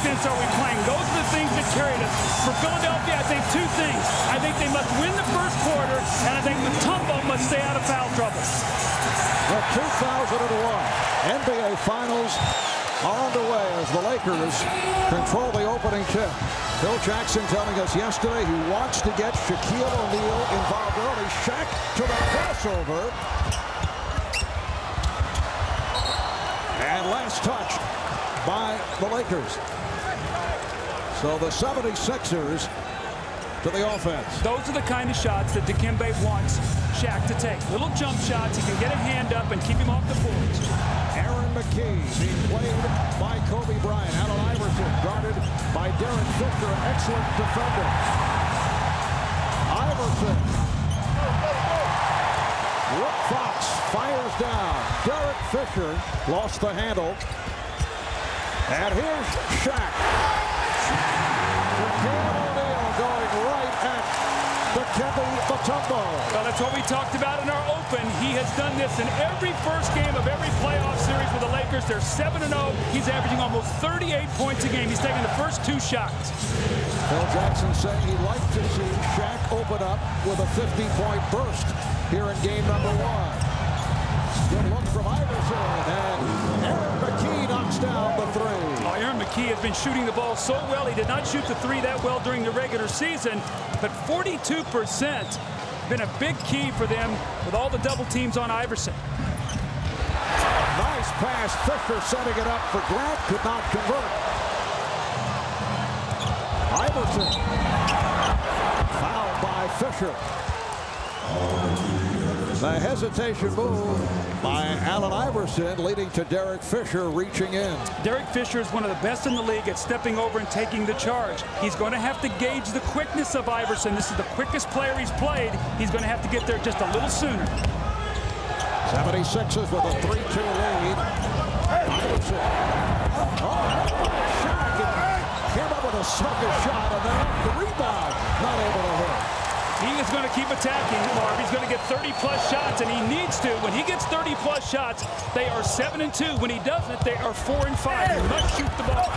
defense are we playing? Those are the things that carried us. For Philadelphia, I think two things. I think they must win the first quarter, and I think Mutombo must stay out of foul trouble. The 2001 NBA Finals are underway as the Lakers control the opening tip. Phil Jackson telling us yesterday he wants to get Shaquille O'Neal involved early. Shaq to the crossover. And last touch by the Lakers. So the 76ers to the offense. Those are the kind of shots that Dikembe wants Shaq to take. Little jump shots. He can get a hand up and keep him off the boards. Aaron McKee being played by Kobe Bryant. Allen Iverson guarded by Derek Fisher, an excellent defender. Iverson. Rick Fox fires down. Derek Fisher lost the handle. And here's Shaq. Shaquille O'Neal going right at Dikembe Mutombo. Well, that's what we talked about in our open. He has done this in every first game of every playoff series for the Lakers. They're 7-0. He's averaging almost 38 points a game. He's taking the first two shots. Phil Jackson saying he'd like to see Shaq open up with a 50-point burst here in game number one. Good look from Iverson, and Aaron McKee knocks down the three. Oh, Aaron McKee has been shooting the ball so well. He did not shoot the three that well during the regular season, but 42% been a big key for them with all the double teams on Iverson. Nice pass. Fisher setting it up for Grant. Could not convert. Iverson. Fouled by Fisher. The hesitation move by Allen Iverson leading to Derek Fisher reaching in. Derek Fisher is one of the best in the league at stepping over and taking the charge. He's going to have to gauge the quickness of Iverson. This is the quickest player he's played. He's going to have to get there just a little sooner. 76ers with a 3-2 lead. Iverson. Shaq came up with a smoker shot, and then the rebound. Not able to hit. He is going to keep attacking, Marv. He's going to get 30-plus shots, and he needs to. When he gets 30-plus shots, they are 7-2. When he doesn't, they are 4-5. He must shoot the ball.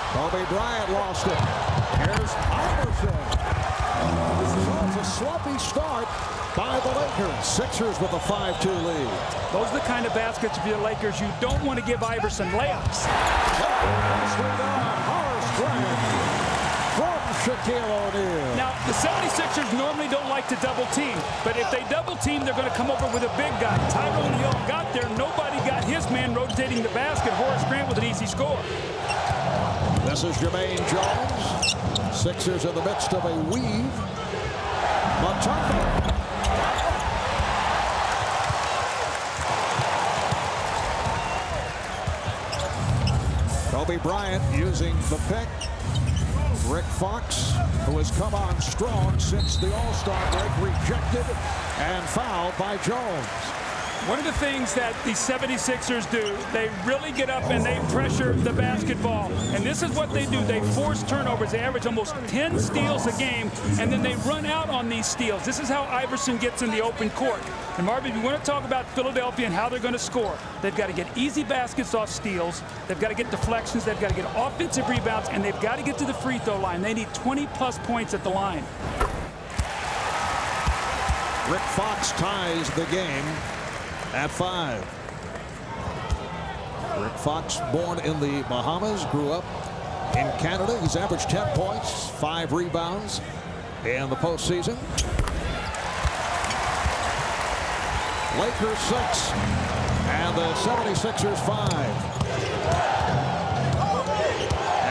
Kobe Bryant lost it. Here's Iverson. So it's a sloppy start by the Lakers. Sixers with a 5-2 lead. Those are the kind of baskets for the Lakers you don't want to give Iverson layups. Horace Bryant from Shaquille O'Neal. Now, the 76ers normally don't like to double team, but if they double team, they're going to come over with a big guy. Tyrone got there. Nobody got his man rotating the basket. Horace Grant with an easy score. This is Jermaine Jones. Sixers in the midst of a weave. Mutombo. Kobe Bryant using the pick. Rick Fox, who has come on strong since the All-Star break, rejected and fouled by Jones. One of the things that the 76ers do, they really get up and they pressure the basketball. And this is what they do. They force turnovers. They average almost 10 steals a game, and then they run out on these steals. This is how Iverson gets in the open court. And Marvin, if you want to talk about Philadelphia and how they're going to score, they've got to get easy baskets off steals. They've got to get deflections. They've got to get offensive rebounds, and they've got to get to the free throw line. They need 20-plus points at the line. Rick Fox ties the game at 5. Rick Fox, born in the Bahamas, grew up in Canada. He's averaged 10 points, 5 rebounds in the postseason. Lakers 6 and the 76ers 5.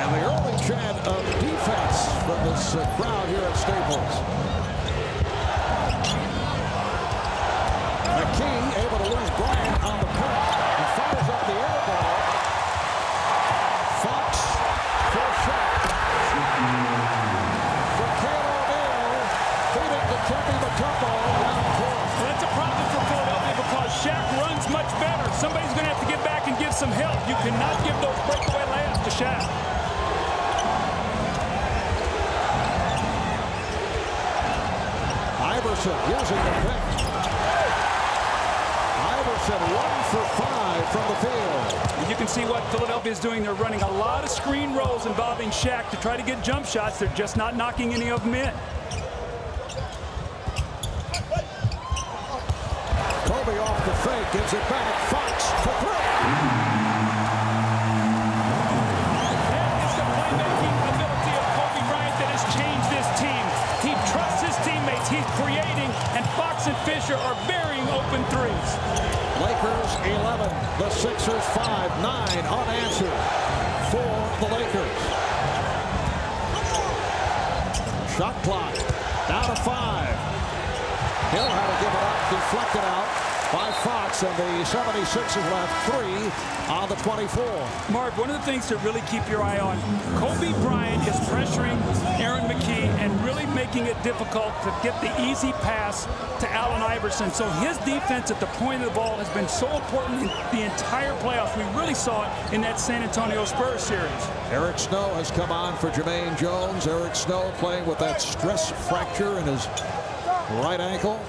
And the early chant of defense from this crowd here at Staples. McKee able to lose Bryant on the pick and fires up the air ball. Fox for Shaq. Shaquille O'Neal beating Dikembe Mutombo round 4. Well, that's a problem for Philadelphia because Shaq runs much better. Somebody's going to have to get back and give some help. You cannot give those breakaway layups to Shaq. Iverson using the pick. Iverson 1 for 5 from the field. You can see what Philadelphia is doing. They're running a lot of screen rolls involving Shaq to try to get jump shots. They're just not knocking any of them in. Kobe off the fake, gives it back. Fox for 3. That is the playmaking ability of Kobe Bryant that has changed this team. He trusts his teammates. He's creating, and Fox and Fisher are burying open threes. Lakers 11, the Sixers 5, 9 unanswered for the Lakers. Shot clock down to 5. Hill had to give it up, deflected out by Fox, and the 76ers left 3 on the 24. Marv, one of the things to really keep your eye on, Kobe Bryant is pressuring Aaron McKee and really making it difficult to get the easy pass to Allen Iverson. So his defense at the point of the ball has been so important in the entire playoffs. We really saw it in that San Antonio Spurs series. Eric Snow has come on for Jermaine Jones. Eric Snow playing with that stress fracture in his right ankle.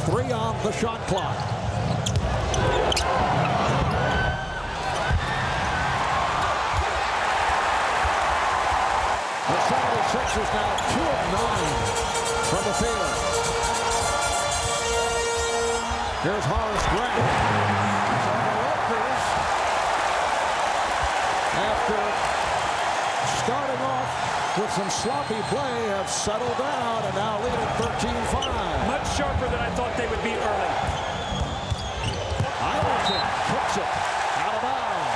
3 on the shot clock. The 76ers now 2 of 9 from the field. Here's Horace Grant. So the Lakers, after starting off with some sloppy play, have settled down and now lead at 13-5. Much sharper than I thought they would be early. Iverson kicks it out of bounds.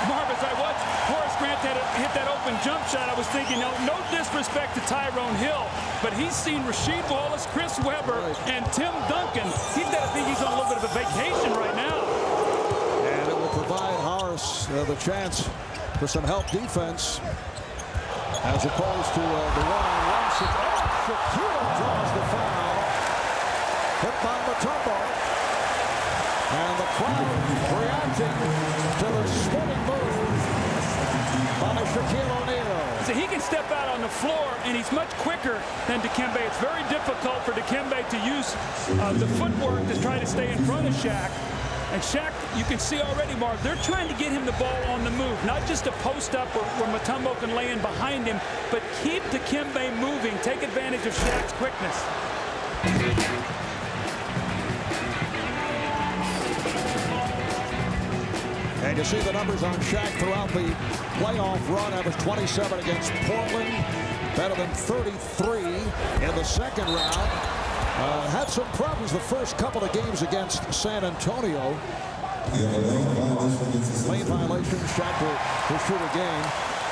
Marv, as I watched Horace Grant hit that open jump shot, I was thinking, no disrespect to Tyrone Hill, but he's seen Rasheed Wallace, Chris Webber, and Tim Duncan. He's got to think he's on a little bit of a vacation right now. And it will provide Horace the chance for some help defense, as opposed to the one-on-one. Shaquille draws the foul. Hit by Mutombo. And the crowd reacting to the spinning move by Shaquille O'Neal. So he can step out on the floor, and he's much quicker than Dikembe. It's very difficult for Dikembe to use the footwork to try to stay in front of Shaq. And Shaq, you can see already, Marv, they're trying to get him the ball on the move, not just a post up where Mutombo can lay in behind him, but keep Dikembe moving, take advantage of Shaq's quickness. And you see the numbers on Shaq throughout the playoff run. Averaged 27 against Portland, better than 33 in the second round. Had some problems the first couple of games against San Antonio. Lane violation. Shaq will shoot a game.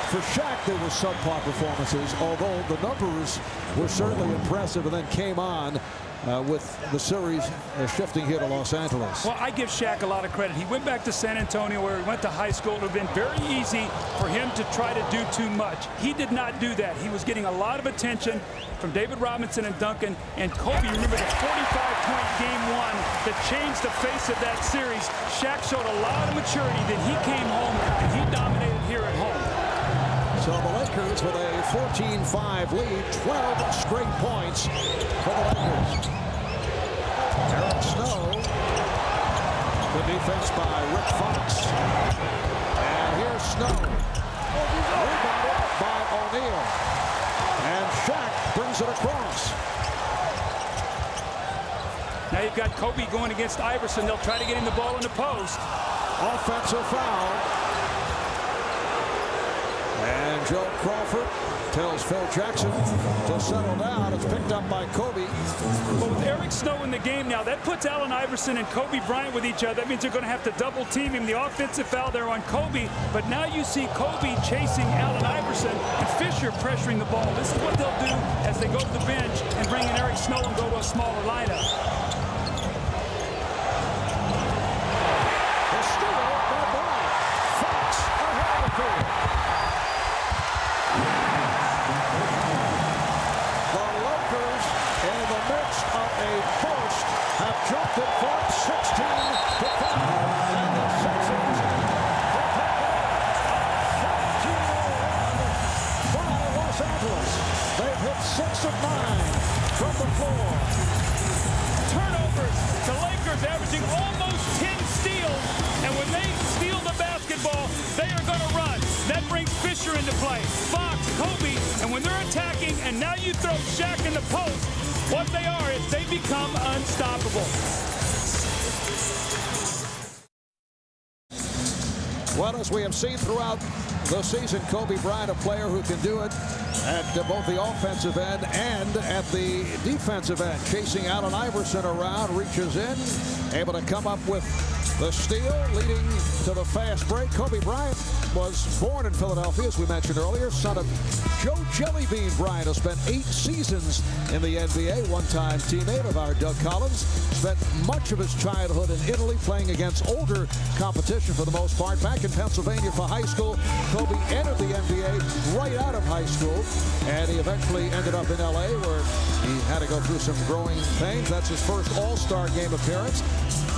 For Shaq, there were subpar performances, although the numbers were certainly impressive, and then came on with the series shifting here to Los Angeles. Well, I give Shaq a lot of credit. He went back to San Antonio, where he went to high school. It would have been very easy for him to try to do too much. He did not do that. He was getting a lot of attention from David Robinson and Duncan. And Kobe, remember the 45-point game 1 that changed the face of that series. Shaq showed a lot of maturity. Then he came home and he dominated here at home. So the Lakers with a 14-5 lead, 12 straight points for the Lakers. Eric Snow, good defense by Rick Fox. And here's Snow. Rebounded by O'Neal. And Shaq brings it across. Now you've got Kobe going against Iverson. They'll try to get him the ball in the post. Offensive foul. And Joe Crawford tells Phil Jackson to settle down. It's picked up by Kobe. But with Eric Snow in the game now, that puts Allen Iverson and Kobe Bryant with each other. That means they're going to have to double team him. The offensive foul there on Kobe. But now you see Kobe chasing Allen Iverson and Fisher pressuring the ball. This is what they'll do as they go to the bench and bring in Eric Snow and go to a smaller lineup. The steal by Bryant. Fox ahead of the field. Jumped it from 16 to 5. And the Sixers have taken 14 by Los Angeles. They've hit 6 of 9 from the floor. turnovers. The Lakers averaging almost 10 steals. And when they steal the basketball, they are going to run. That brings Fisher into play. Fox, Kobe, and when they're attacking, and now you throw Shaq in the post, what they are is they become unstoppable. Well, as we have seen throughout the season, Kobe Bryant, a player who can do it at both the offensive end and at the defensive end. Chasing Allen Iverson around, reaches in, able to come up with the steal, leading to the fast break. Kobe Bryant was born in Philadelphia, as we mentioned earlier, son of Joe Jellybean Bryant, who spent 8 seasons in the NBA, one-time teammate of our Doug Collins. Spent much of his childhood in Italy, playing against older competition for the most part. Back in Pennsylvania for high school, Kobe entered the NBA right out of high school, and he eventually ended up in LA, where he had to go through some growing pains. That's his first All-Star game appearance.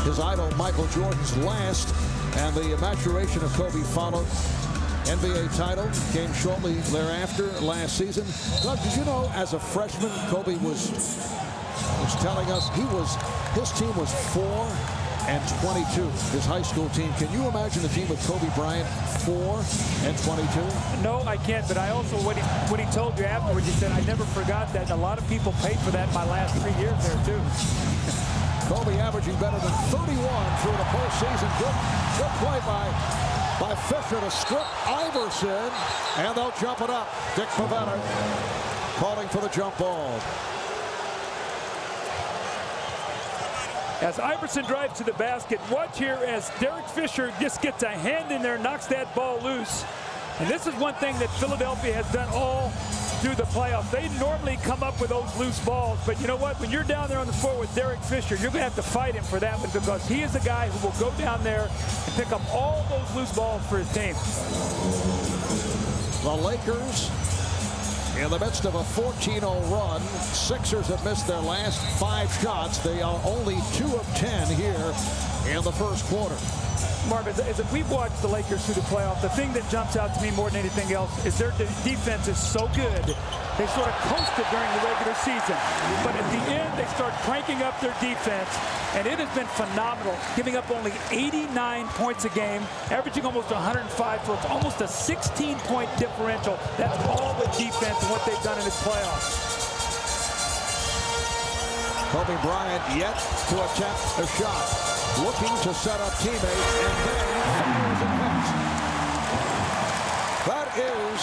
His idol, Michael Jordan's last, and the maturation of Kobe followed. NBA title came shortly thereafter last season. Doug, did you know as a freshman, Kobe was telling us his team was 4-22, his high school team. Can you imagine the team with Kobe Bryant 4-22? No, I can't, but I also, when he told you afterwards, he said, I never forgot that. And a lot of people paid for that my last 3 years there, too. Kobe averaging better than 31 through the postseason. Good play by Fisher to strip Iverson, and they'll jump it up. Dikembe calling for the jump ball. As Iverson drives to the basket, watch here as Derek Fisher just gets a hand in there, knocks that ball loose. And this is one thing that Philadelphia has done all through the playoffs. They normally come up with those loose balls, but you know what? When you're down there on the floor with Derek Fisher, you're going to have to fight him for that one, because he is a guy who will go down there and pick up all those loose balls for his team. The Lakers in the midst of a 14-0 run. Sixers have missed their last 5 shots. They are only 2 of 10 here in the first quarter. Marvin, as we've watched the Lakers through the playoffs, the thing that jumps out to me more than anything else is their defense is so good. They sort of coasted during the regular season, but at the end they start cranking up their defense, and it has been phenomenal, giving up only 89 points a game, averaging almost 105, so it's almost a 16-point differential. That's all the defense and what they've done in this playoffs. Kobe Bryant yet to attempt a shot, looking to set up teammates, and then fires and hits. That is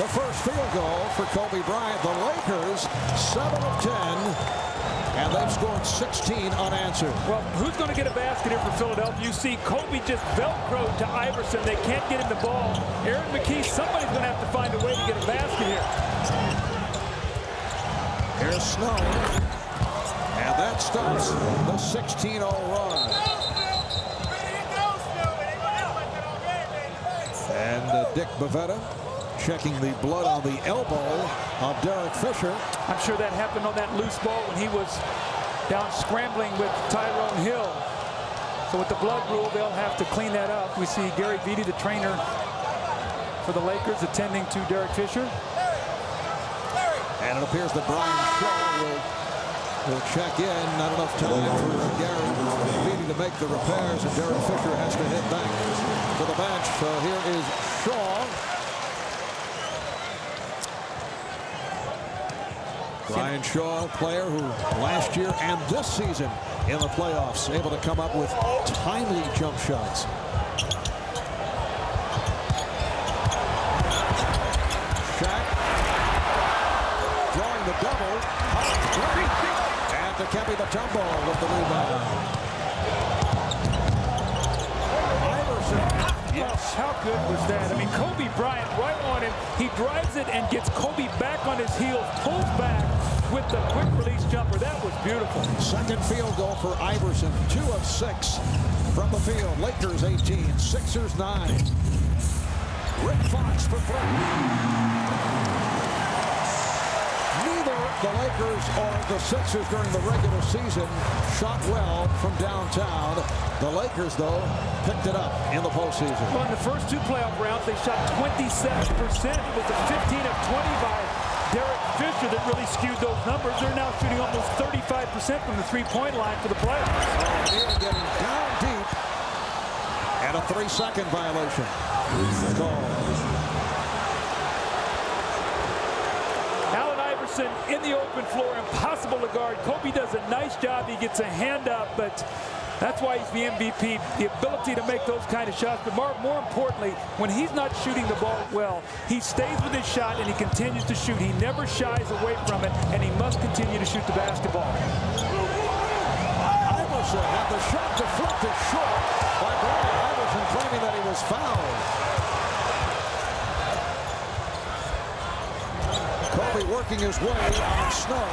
the first field goal for Kobe Bryant. The Lakers 7 of 10, and they've scored 16 unanswered. Well, who's going to get a basket here for Philadelphia? You see Kobe just velcroed to Iverson. They can't get him the ball. Aaron McKee, somebody's going to have to find a way to get a basket here. Here's Snow. And that starts the 16-0 run. And Dikembe checking the blood on the elbow of Derek Fisher. I'm sure that happened on that loose ball when he was down scrambling with Tyrone Hill. So with the blood rule, they'll have to clean that up. We see Gary Vitti, the trainer for the Lakers, attending to Derek Fisher. And it appears that Brian Shaw will check in. Not enough time for Gary Vitti to make the repairs, and Derek Fisher has to head back to the bench. So here is Shaw. Brian Shaw, player who last year and this season in the playoffs able to come up with timely jump shots. Shaq drawing the double. And Dikembe Mutombo with the rebound. Iverson. Yes, how good was that? I mean, Kobe Bryant right on him. He drives it and gets Kobe back on his heels, pulls back with the quick release jumper. That was beautiful. Second field goal for Iverson. 2 of 6 from the field. Lakers 18, Sixers 9. Rick Fox for 3. Neither the Lakers or the Sixers during the regular season shot well from downtown. The Lakers, though, picked it up in the postseason. Well, in the first 2 playoff rounds, they shot 27%. It was a 15 of 20 by Derek Fisher that really skewed those numbers. They're now shooting almost 35% from the three-point line for the playoffs. O'Neal getting down deep. And a 3-second violation. Allen Iverson in the open floor, impossible to guard. Kobe does a nice job. He gets a hand up, but that's why he's the MVP, the ability to make those kind of shots. But more importantly, when he's not shooting the ball well, he stays with his shot and he continues to shoot. He never shies away from it, and he must continue to shoot the basketball. Iverson had the shot deflected short by Bryant. Iverson claiming that he was fouled. Kobe working his way on Snow.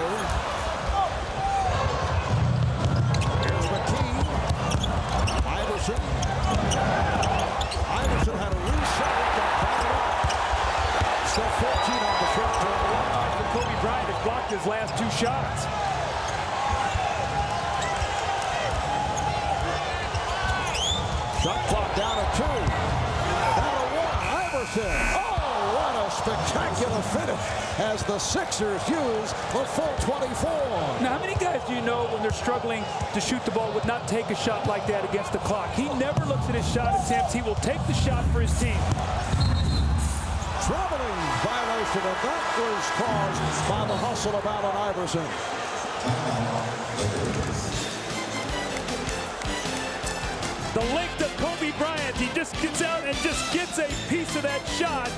Here's McKee. Iverson. Iverson had a reset. Got it up. Still 14 on the shot clock. Kobe Bryant has blocked his last 2 shots. Shot clock down to 2. Down to 1. Iverson. Oh, what a spectacular finish as the Sixers use the full 24. Now, how many guys do you know when they're struggling to shoot the ball would not take a shot like that against the clock? He never looks at his shot attempts. He will take the shot for his team. Traveling violation, and that was caused by the hustle of Allen Iverson. The length of Kobe Bryant, he just gets out and just gets a piece of that shot.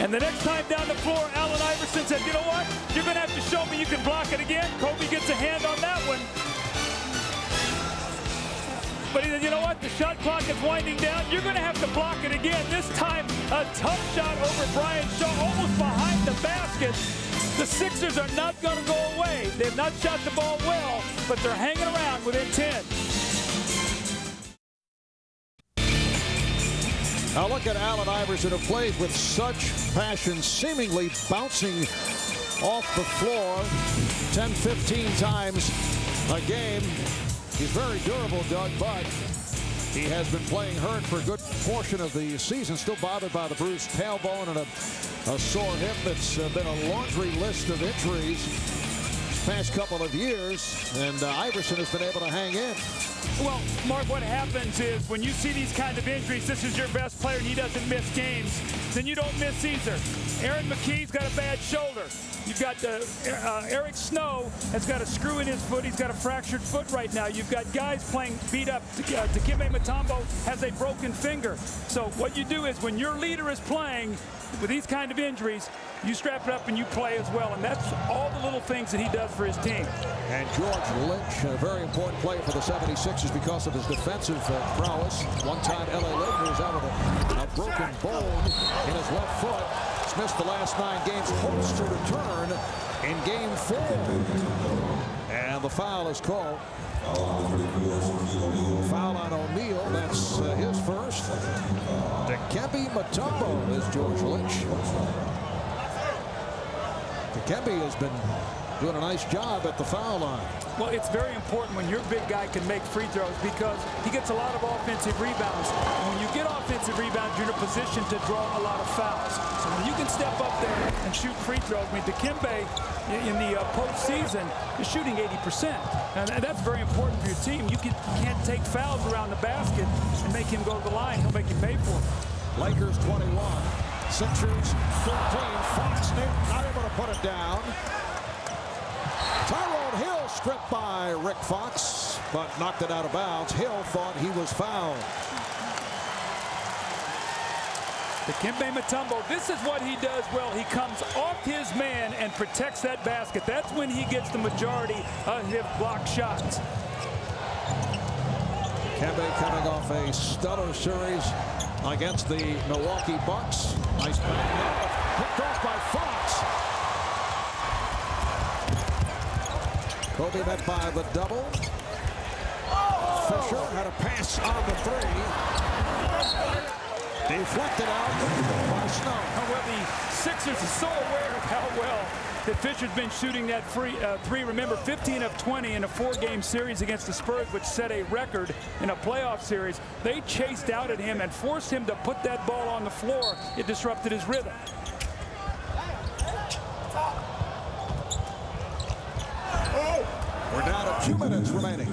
And the next time down the floor, Allen Iverson said, you know what? You're going to have to show me you can block it again. Kobe gets a hand on that one. But he said, you know what? The shot clock is winding down. You're going to have to block it again. This time, a tough shot over Bryant's shot, almost behind the basket. The Sixers are not going to go away. They've not shot the ball well, but they're hanging around within 10. Now look at Allen Iverson, who plays with such passion, seemingly bouncing off the floor 10, 15 times a game. He's very durable, Doug, but he has been playing hurt for a good portion of the season, still bothered by the bruised tailbone and a sore hip. It's been a laundry list of injuries this past couple of years, and Iverson has been able to hang in. Well, Mark, what happens is when you see these kind of injuries, this is your best player and he doesn't miss games, then you don't miss either. Aaron McKee's got a bad shoulder. You've got Eric Snow has got a screw in his foot. He's got a fractured foot right now. You've got guys playing beat up. Dikembe Mutombo has a broken finger. So what you do is when your leader is playing with these kind of injuries, you strap it up and you play as well. And that's all the little things that he does for his team. And George Lynch, a very important player for the 76ers because of his defensive prowess. One-time LA Lakers out with a broken bone in his left foot. He's missed the last 9 games. Hopes to return in Game 4. And the foul is called. Foul on O'Neal. That's his first. Dikembe Mutombo is George Lynch. Dikembe has been doing a nice job at the foul line. Well, it's very important when your big guy can make free throws because he gets a lot of offensive rebounds. And when you get offensive rebounds, you're in a position to draw a lot of fouls. So when you can step up there and shoot free throws, I mean, Dikembe in the postseason is shooting 80%. And that's very important for your team. You can't take fouls around the basket and make him go to the line. He'll make you pay for it. Lakers 21. Sixers 13. Fox not able to put it down. Tyrone Hill stripped by Rick Fox, but knocked it out of bounds. Hill thought he was fouled. Dikembe Mutombo, this is what he does well. He comes off his man and protects that basket. That's when he gets the majority of his block shots. Dikembe coming off a stellar series against the Milwaukee Bucks. Nice back, picked off by Fox. Kobe met by the double. Fisher had a pass on the 3. Deflected out by Snow. Well, the Sixers are so aware of how well that Fisher's been shooting that three. Remember, 15 of 20 in a 4-game series against the Spurs, which set a record in a playoff series. They chased out at him and forced him to put that ball on the floor. It disrupted his rhythm. We're down to 2 minutes remaining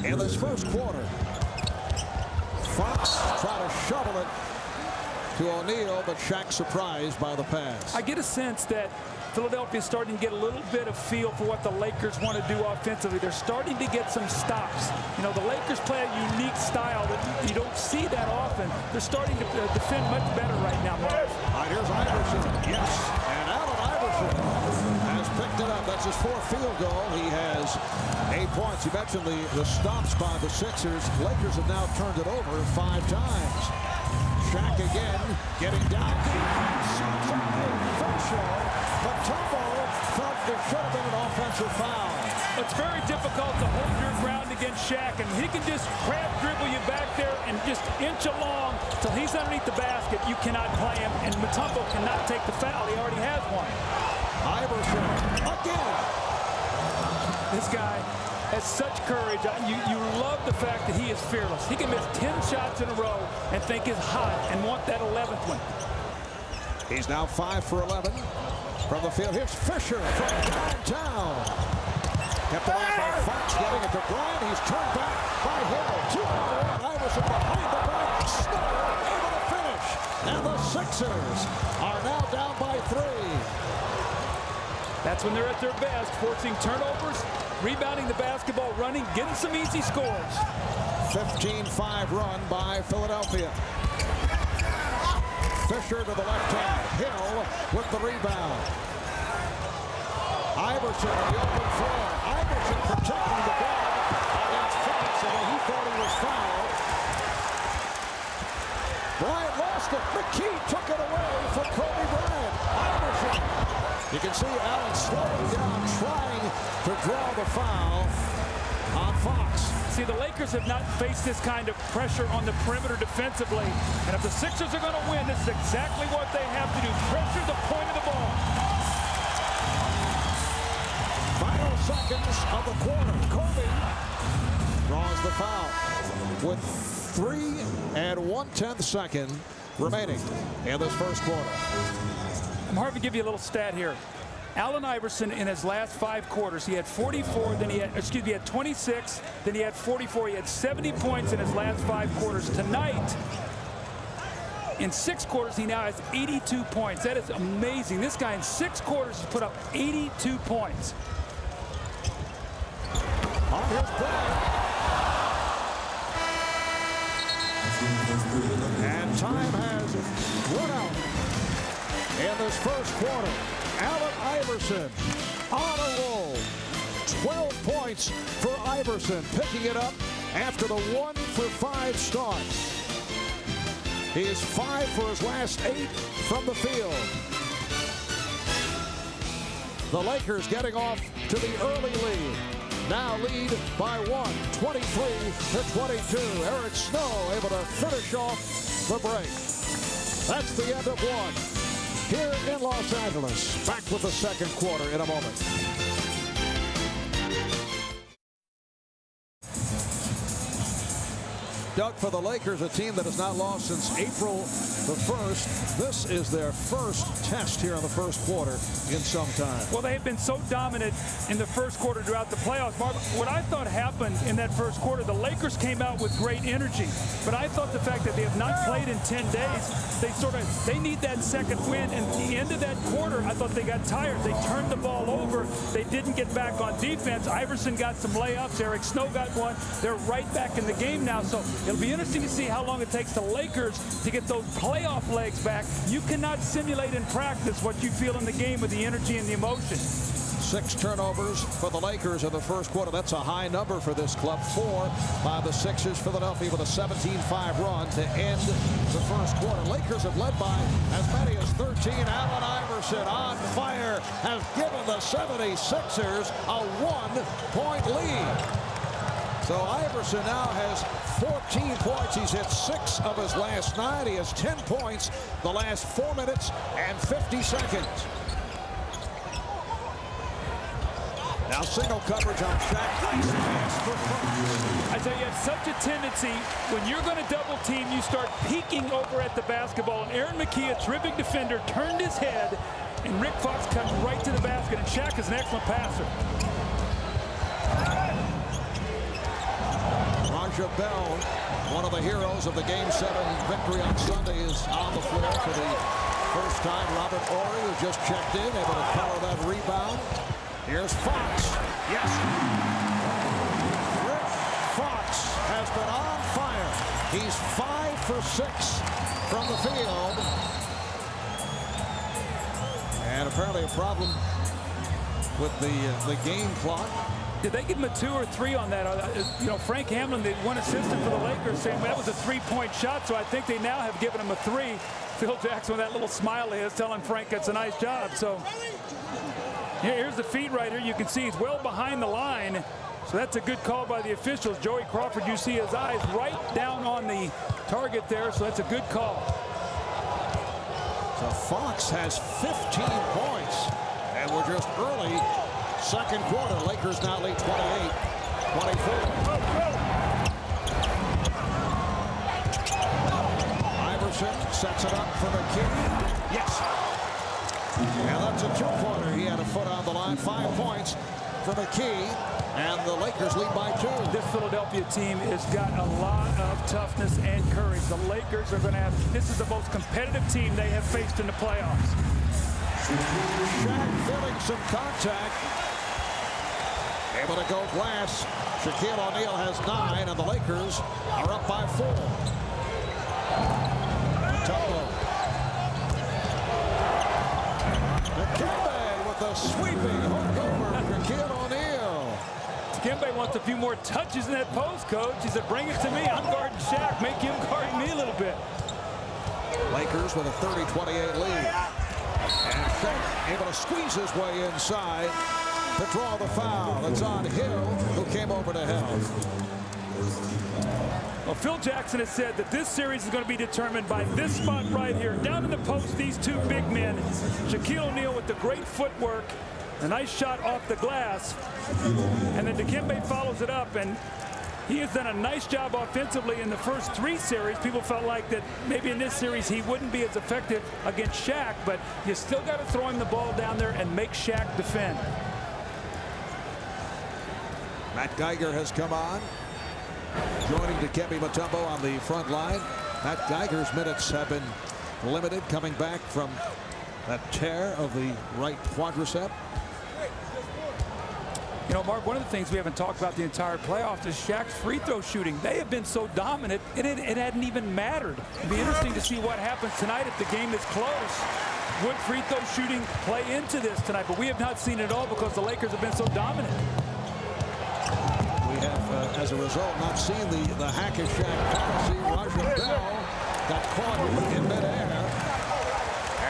in this first quarter. Fox trying to shovel it to O'Neal, but Shaq surprised by the pass. I get a sense that Philadelphia is starting to get a little bit of feel for what the Lakers want to do offensively. They're starting to get some stops. You know, the Lakers play a unique style that you don't see that often. They're starting to defend much better right now, Mark. All right, here's Iverson. Yes, and Allen Iverson has picked it up. That's his 4th field goal. He has 8 points. You mentioned the stops by the Sixers. Lakers have now turned it over 5 times. Shaq again, getting down deep. Mutombo felt there should have been an offensive foul. It's very difficult to hold your ground against Shaq, and he can just crab dribble you back there and just inch along till he's underneath the basket. You cannot play him, and Mutombo cannot take the foul. He already has one. Iverson again. This guy has such courage. You love the fact that he is fearless. He can miss 10 shots in a row and think he's hot and want that 11th one. He's now 5 for 11 from the field. Here's Fisher from downtown. Kept it off by Fox, getting it to Bryant. He's turned back by Hill. 2-1. Iverson behind the back. Snow able to finish. And the Sixers are now down by 3. That's when they're at their best, forcing turnovers, rebounding the basketball, running, getting some easy scores. 15-5 run by Philadelphia. Fisher to the left hand. Hill with the rebound. Iverson on the open floor. Iverson protecting the ball against Fox, and he thought he was fouled. Bryant lost it. McKee took it away for Kobe Bryant. Iverson. You can see Allen slowing down, trying to draw the foul on Fox. See, the Lakers have not faced this kind of pressure on the perimeter defensively. And if the Sixers are going to win, this is exactly what they have to do. Pressure the point of the ball. Final seconds of the quarter. Kobe draws the foul with 3 1/10 second remaining in this first quarter. I'm hard to give you a little stat here. Allen Iverson in his last 5 quarters, he had 44, then he had 26, then he had 44. He had 70 points in his last 5 quarters. Tonight, in 6 quarters, he now has 82 points. That is amazing. This guy in 6 quarters has put up 82 points. On his play. And time has run out in this first quarter. Allen Iverson on a roll. 12 points for Iverson, picking it up after the 1 for 5 start. He is 5 for his last 8 from the field. The Lakers getting off to the early lead. Now lead by 1, 23-22. Eric Snow able to finish off the break. That's the end of 1. Here in Los Angeles. Back with the second quarter in a moment. Doug, for the Lakers, a team that has not lost since April the 1st. This is their first test here in the first quarter in some time. Well, they've been so dominant in the first quarter throughout the playoffs. Mark, what I thought happened in that first quarter, the Lakers came out with great energy. But I thought the fact that they have not played in 10 days, they need that second win. And at the end of that quarter, I thought they got tired. They turned the ball over. They didn't get back on defense. Iverson got some layups. Eric Snow got one. They're right back in the game now. So it'll be interesting to see how long it takes the Lakers to get those playoff legs back. You cannot simulate in practice what you feel in the game with the energy and the emotion. 6 turnovers for the Lakers in the first quarter. That's a high number for this club. 4 by the Sixers. Philadelphia with a 17-5 run to end the first quarter. Lakers have led by as many as 13. Allen Iverson on fire has given the 76ers a 1-point lead. So Iverson now has 14 points. He's hit 6 of his last 9. He has 10 points the last 4 minutes and 50 seconds. Now single coverage on Shaq. Nice pass for Fox. I tell you, have such a tendency, when you're going to double team, you start peeking over at the basketball. And Aaron McKee, a terrific defender, turned his head, and Rick Fox comes right to the basket. And Shaq is an excellent passer. Raja Bell, one of the heroes of the Game 7 victory on Sunday, is on the floor for the first time. Robert Horry, who just checked in, able to power that rebound. Here's Fox. Yes. Rick Fox has been on fire. He's 5 for 6 from the field. And apparently a problem with the game clock. Did they give him a 2 or 3 on that? You know, Frank Hamlin, the one assistant for the Lakers, saying that was a 3-point shot, so I think they now have given him a 3. Phil Jackson with that little smile of his telling Frank it's a nice job. So here's the feed right here. You can see he's well behind the line. So that's a good call by the officials. Joey Crawford, you see his eyes right down on the target there, so that's a good call. So Fox has 15 points, and we're just early second quarter. Lakers now lead 28-24. Iverson sets it up for McKee. Yes. And that's a two-pointer. He had a foot on the line. 5 points for McKee. And the Lakers lead by 2. This Philadelphia team has got a lot of toughness and courage. The Lakers are going to have, this is the most competitive team they have faced in the playoffs. Shaq feeling some contact. Able to go glass. Shaquille O'Neal has 9, and the Lakers are up by 4. Mutombo. Dikembe with a sweeping hook over Shaquille O'Neal. Dikembe wants a few more touches in that post, coach. He said, bring it to me. I'm guarding Shaq. Make him guard me a little bit. Lakers with a 30-28 lead. And Shaq able to squeeze his way inside to draw the foul. It's on Hill, who came over to help. Well, Phil Jackson has said that this series is going to be determined by this spot right here. Down in the post, these two big men. Shaquille O'Neal with the great footwork. A nice shot off the glass. And then Dikembe follows it up, and he has done a nice job offensively in the first 3 series. People felt like that maybe in this series he wouldn't be as effective against Shaq, but you still got to throw him the ball down there and make Shaq defend. Matt Geiger has come on, joining Dikembe Mutombo on the front line. Matt Geiger's minutes have been limited, coming back from that tear of the right quadricep. You know, Mark, one of the things we haven't talked about the entire playoffs is Shaq's free throw shooting. They have been so dominant, it hadn't even mattered. It'd be interesting to see what happens tonight if the game is close. Would free throw shooting play into this tonight? But we have not seen it all because the Lakers have been so dominant. We have, as a result, not seen the hackish Shaq policy. Raja Bell got caught in midair,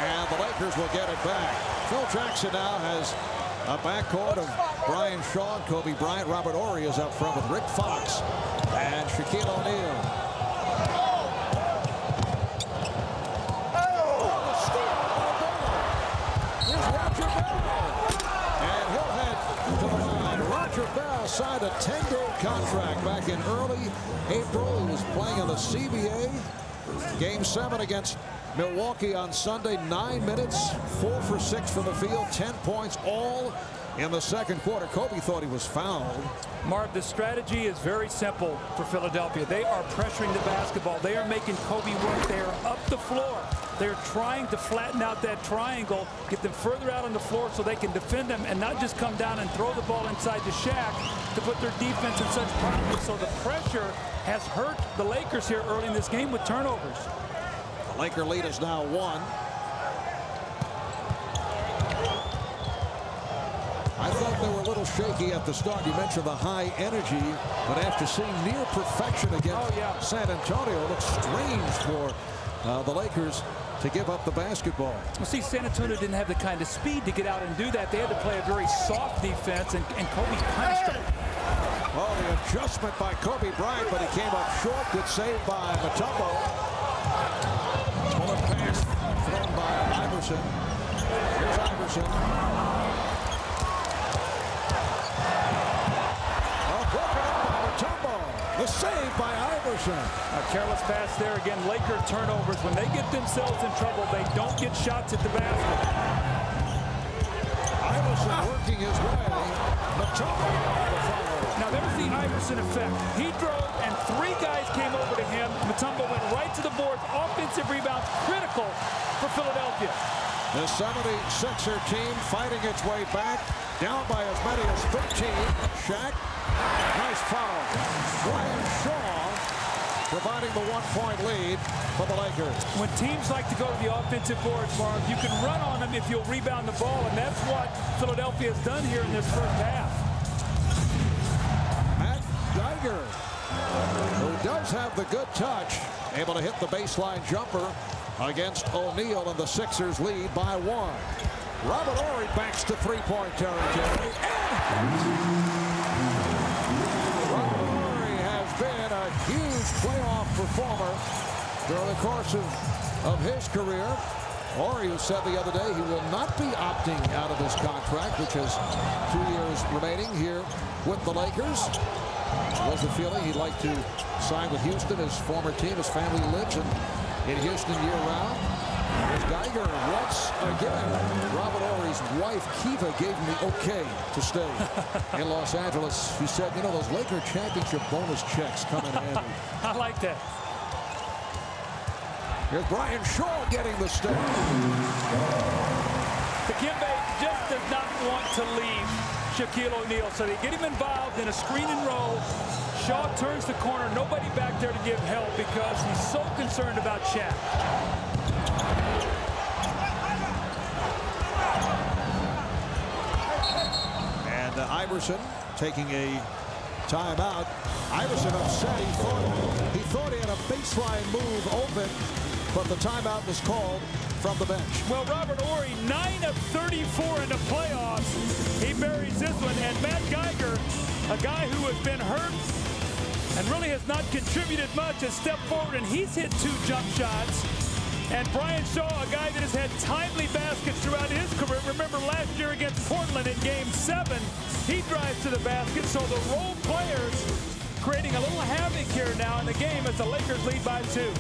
and the Lakers will get it back. Phil Jackson now has a backcourt of Brian Shaw, Kobe Bryant. Robert Horry is up front with Rick Fox and Shaquille O'Neal. Here's Raja Bell. And he'll head to the line. Raja Bell signed a 10-day contract back in early April. He was playing in the CBA. Game 7 against Milwaukee on Sunday. 9 minutes, 4 for 6 from the field, 10 points, all in the second quarter. Kobe thought he was fouled. Marv, the strategy is very simple for Philadelphia. They are pressuring the basketball. They are making Kobe work. They are up the floor. They're trying to flatten out that triangle, get them further out on the floor so they can defend them and not just come down and throw the ball inside to Shaq to put their defense in such problems. So the pressure has hurt the Lakers here early in this game with turnovers. The Laker lead is now 1. I thought they were a little shaky at the start. You mentioned the high energy, but after seeing near perfection against San Antonio, it looks strange for the Lakers to give up the basketball. Well, see, San Antonio didn't have the kind of speed to get out and do that. They had to play a very soft defense, and Kobe punished them. Well, the adjustment by Kobe Bryant, but he came up short. Good save by Mutombo. Bullet pass thrown by Iverson. Here's Iverson. Iverson. A careless pass there again. Laker turnovers. When they get themselves in trouble, they don't get shots at the basket. Iverson working his way. Mutombo on the follow. Now there's the Iverson effect. He drove and 3 guys came over to him. Mutombo went right to the boards. Offensive rebound critical for Philadelphia. The 76er team fighting its way back. Down by as many as 13. Shaq. Nice foul. Bryant providing the 1-point lead for the Lakers. When teams like to go to the offensive boards, Mark, you can run on them if you'll rebound the ball, and that's what Philadelphia has done here in this first half. Matt Geiger, who does have the good touch, able to hit the baseline jumper against O'Neal, and the Sixers lead by 1. Robert Horry backs to three-point territory. Robert Horry has been a huge playoff performer during the course of his career. Horry, who said the other day he will not be opting out of his contract, which has 2 years remaining here with the Lakers. Was the feeling he'd like to sign with Houston, his former team. His family lives in Houston year-round. There's Geiger once again. Robert Horry's wife, Kiva, gave him the okay to stay in Los Angeles. She said, you know, those Laker championship bonus checks come in handy. I like that. Here's Brian Shaw getting the stay. Dikembe just does not want to leave Shaquille O'Neal, so they get him involved in a screen and roll. Shaw turns the corner, nobody back there to give help because he's so concerned about Shaq. And Iverson taking a timeout. Iverson upset. He thought he had a baseline move open, but the timeout was called from the bench. Well, Robert Horry, 9 of 34 in the playoffs. He buries this one, and Matt Geiger, a guy who has been hurt and really has not contributed much, has stepped forward, and he's hit 2 jump shots. And Brian Shaw, a guy that has had timely baskets throughout his career. Remember last year against Portland in Game 7, he drives to the basket. So the role players creating a little havoc here now in the game as the Lakers lead by 2.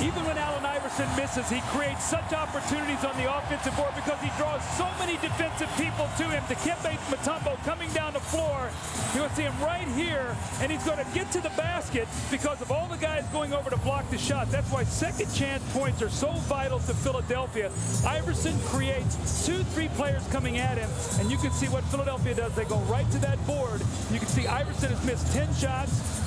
Even when Allen Iverson misses, he creates such opportunities on the offensive board because he draws so many defensive people to him. Dikembe Mutombo coming down the floor. You'll see him right here, and he's going to get to the basket because of all the guys going over to block the shot. That's why second chance points are so vital to Philadelphia. Iverson creates 2-3 players coming at him, and you can see what Philadelphia does. They go right to that board. You can see Iverson has missed 10 shots.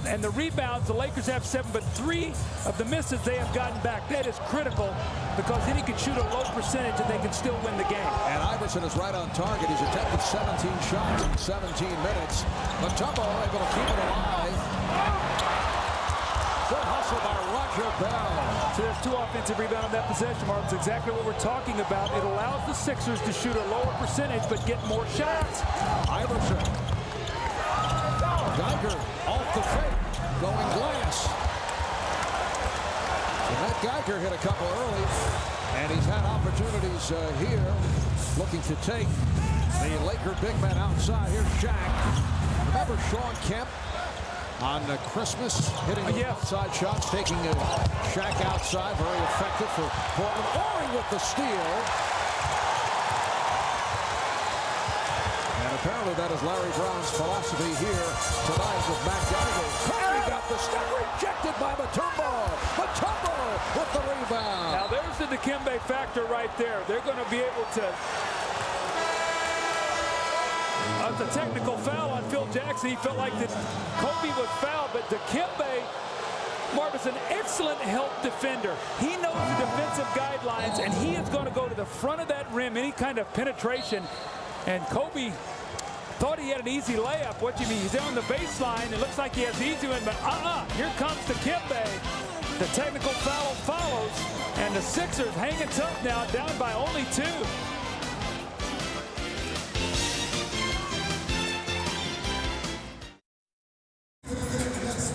And the rebounds, the Lakers have 7, but 3 of the misses they have gotten back. That is critical because then he can shoot a low percentage and they can still win the game. And Iverson is right on target. He's attempted 17 shots in 17 minutes. Mutombo able to keep it alive. Good hustle by Roger Bell. So there's 2 offensive rebounds on that possession, Mark. It's exactly what we're talking about. It allows the Sixers to shoot a lower percentage but get more shots. Iverson. Geiger off the fake, going glass. So Matt Geiger hit a couple early, and he's had opportunities here, looking to take the Laker big man outside. Here's Shaq. Remember Sean Kemp on Christmas hitting the outside shots, taking Shaq outside, very effective for Portland. Horry with the steal. Apparently that is Larry Brown's philosophy here tonight with Matt Geiger. Curry got the step rejected by Mutombo. Mutombo with the rebound. Now there's the Dikembe factor right there. They're going to be able to. It's a technical foul on Phil Jackson. He felt like that Kobe was fouled, but Dikembe, Mark, is an excellent help defender. He knows the defensive guidelines, and he is going to go to the front of that rim, any kind of penetration. And Kobe thought he had an easy layup. What do you mean? He's there on the baseline. It looks like he has the easy one, but here comes Dikembe. The technical foul follows, and the Sixers hanging tough now, down by only 2.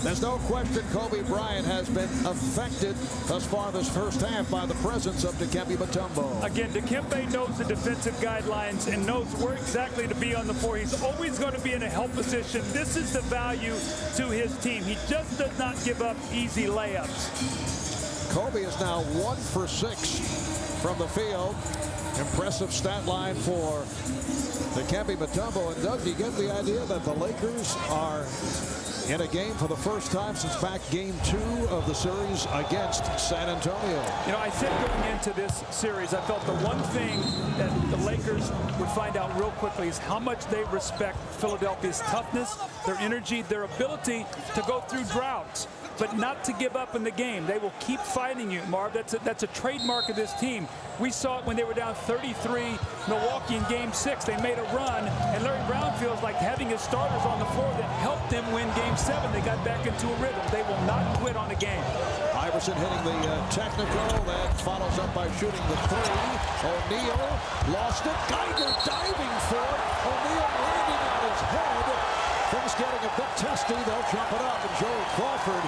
There's no question Kobe Bryant has been affected thus far this first half by the presence of Dikembe Mutombo. Again, Dikembe knows the defensive guidelines and knows where exactly to be on the floor. He's always going to be in a help position. This is the value to his team. He just does not give up easy layups. Kobe is now 1 for 6 from the field. Impressive stat line for Dikembe Mutombo. And Doug, you get the idea that the Lakers are in a game for the first time since back game 2 of the series against San Antonio. You know, I said going into this series, I felt the one thing that the Lakers would find out real quickly is how much they respect Philadelphia's toughness, their energy, their ability to go through droughts, but not to give up in the game. They will keep fighting you, Marv. That's a trademark of this team. We saw it when they were down 33 Milwaukee in game 6. They made a run, and Larry Brown feels like having his starters on the floor that helped them win game 7. They got back into a rhythm. They will not quit on the game. Iverson hitting the technical, that follows up by shooting the 3. O'Neal lost it. Geiger diving for it. O'Neal landing on his head. Things getting a bit testy. They'll jump it up, and Joey Crawford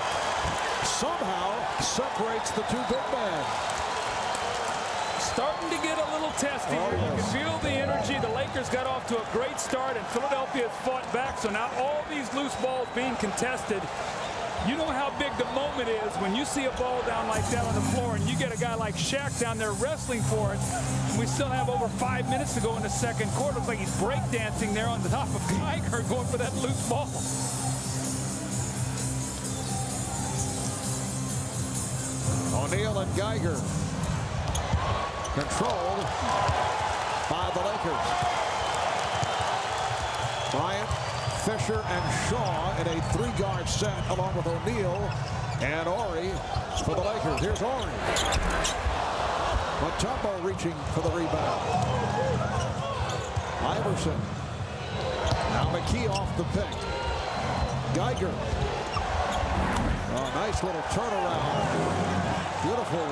somehow separates the two big men. Starting to get a little testy. Oh, yes. You can feel the energy. The Lakers got off to a great start, and Philadelphia has fought back. So now all these loose balls being contested. You know how big the moment is when you see a ball down like that on the floor, and you get a guy like Shaq down there wrestling for it. We still have over 5 minutes to go in the second quarter. Looks like he's breakdancing there on the top of Geiger, going for that loose ball. O'Neal and Geiger controlled by the Lakers. Bryant, Fisher, and Shaw in a 3-guard set along with O'Neal and Horry for the Lakers. Here's Horry. Mutombo reaching for the rebound. Iverson. Now McKee off the pick. Geiger. Oh, nice little turnaround. Beautiful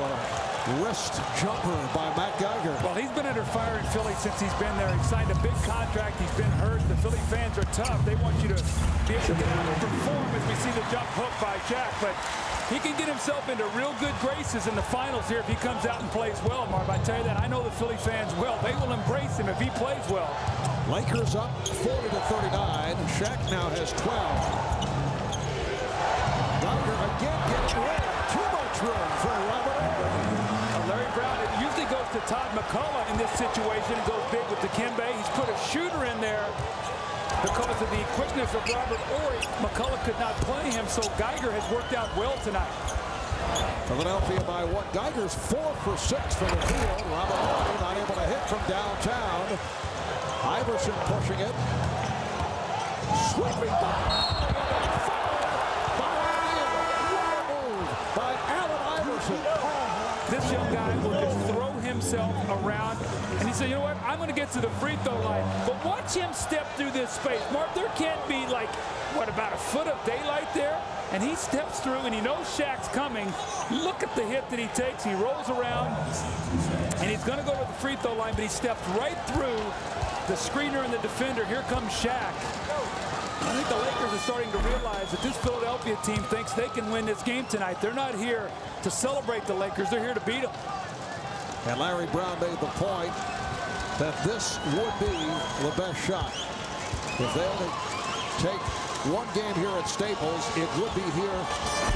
wrist jumper by Matt Geiger. Well, he's been under fire in Philly since he's been there. He signed a big contract. He's been hurt. The Philly fans are tough. They want you to be able to get out and perform as we see the jump hook by Shaq. But he can get himself into real good graces in the finals here if he comes out and plays well, Marv. I tell you that. I know the Philly fans well. They will embrace him if he plays well. Lakers up 40-39. Shaq now has 12. Geiger again getting rid. Too much room for Robert. Larry Brown, it usually goes to Todd McCullough in this situation. It goes big with Dikembe. He's put a shooter in there because of the quickness of Robert Horry. McCullough could not play him, so Geiger has worked out well tonight. Philadelphia by 1. Geiger's 4 for 6 from the field. Robert Horry not able to hit from downtown. Iverson pushing it. Sweeping by Allen Iverson. This young guy will just throw himself around, and he said, you know what, I'm going to get to the free throw line. But watch him step through this space. Mark, there can't be like, what, about a foot of daylight there? And he steps through, and he knows Shaq's coming. Look at the hit that he takes. He rolls around, and he's going to go to the free throw line, but he steps right through the screener and the defender. Here comes Shaq. I think the Lakers are starting to realize that this Philadelphia team thinks they can win this game tonight. They're not here to celebrate the Lakers. They're here to beat them. And Larry Brown made the point that this would be the best shot. If they only take one game here at Staples, it would be here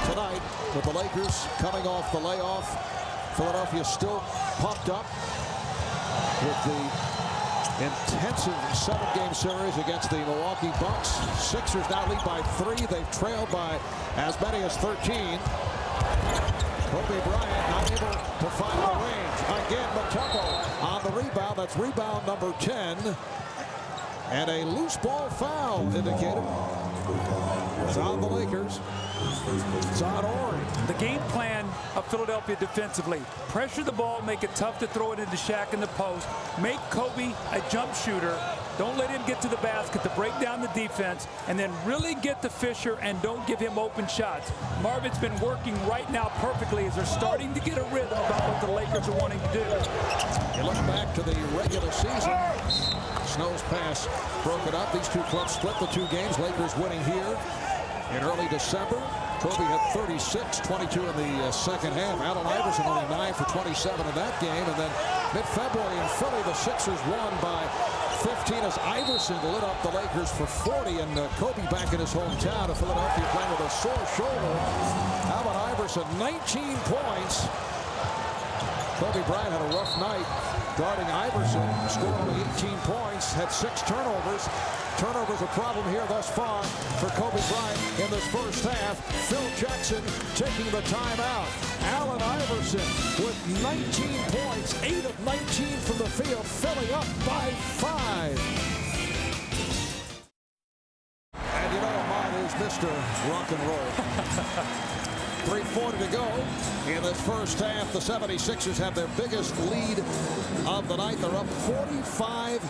tonight with the Lakers coming off the layoff. Philadelphia still pumped up with the intensive 7-game series against the Milwaukee Bucks. Sixers now lead by 3. They've trailed by as many as 13. Kobe Bryant not able to find the range. Again, Mutombo on the rebound. That's rebound number 10. And a loose ball foul indicated. It's on the Lakers. It's on Horry. The game plan of Philadelphia defensively: pressure the ball, make it tough to throw it into Shaq in the post, make Kobe a jump shooter, don't let him get to the basket to break down the defense, and then really get to Fisher and don't give him open shots. Marvin's been working right now perfectly as they're starting to get a rhythm about what the Lakers are wanting to do. You look back to the regular season. Snow's pass broken up. These two clubs split the 2 games. Lakers winning here in early December. Kobe had 36, 22 in the second half. Allen Iverson only 9 for 27 in that game. And then mid-February in Philly, the Sixers won by 15 as Iverson lit up the Lakers for 40. And Kobe back in his hometown of Philadelphia playing with a sore shoulder. Allen Iverson, 19 points. Kobe Bryant had a rough night guarding Iverson. Scored only 18 points, had 6 turnovers. Turnovers a problem here thus far for Kobe Bryant in this first half. Phil Jackson taking the timeout. Allen Iverson with 19 points, 8 of 19 from the field, filling up by 5. And you know Ahmad is Mr. Rock and Roll. 3:40 to go in this first half. The 76ers have their biggest lead of the night. They're up 45-40.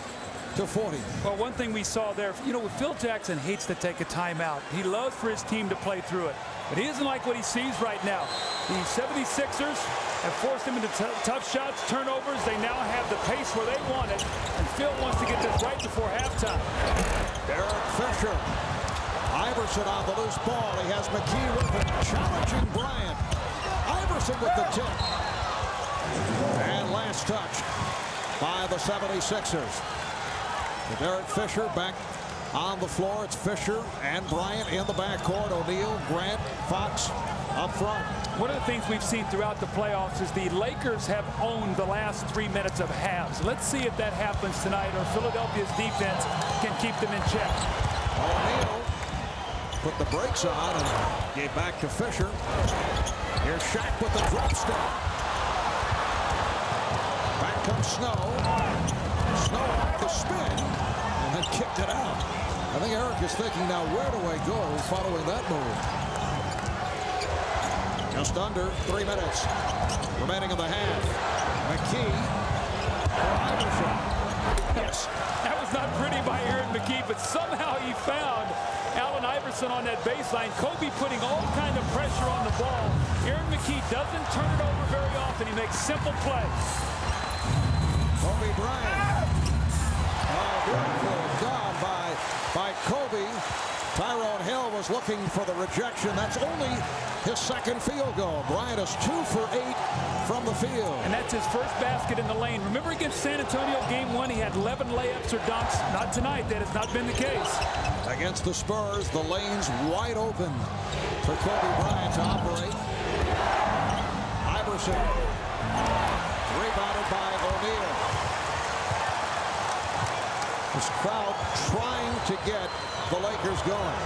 Well, one thing we saw there, you know, Phil Jackson hates to take a timeout. He loves for his team to play through it. But he doesn't like what he sees right now. The 76ers have forced him into tough shots, turnovers. They now have the pace where they want it. And Phil wants to get this right before halftime. Derek Fisher. Iverson on the loose ball. He has McKee with him, challenging Bryant. Iverson with the tip. And last touch by the 76ers. Derek Fisher back on the floor. It's Fisher and Bryant in the backcourt. O'Neal, Grant, Fox up front. One of the things we've seen throughout the playoffs is the Lakers have owned the last 3 minutes of halves. Let's see if that happens tonight, or Philadelphia's defense can keep them in check. O'Neal put the brakes on and gave back to Fisher. Here's Shaq with the drop step. Back comes Snow. Snow off the spin and then kicked it out. I think Eric is thinking, now where do I go following that move? Just under 3 minutes remaining in the half. McKee for Iverson. Yes, that was not pretty by Aaron McKee, but somehow he found Allen Iverson on that baseline. Kobe putting all kind of pressure on the ball. Aaron McKee doesn't turn it over very often. He makes simple plays. Kobe Bryant. Beautiful job by Kobe. Tyrone Hill was looking for the rejection. That's only his second field goal. Bryant is 2 for 8 from the field. And that's his first basket in the lane. Remember against San Antonio game 1, he had 11 layups or dunks. Not tonight. That has not been the case. Against the Spurs, the lane's wide open for Kobe Bryant to operate. Iverson rebounded by O'Neal. This crowd trying to get the Lakers going.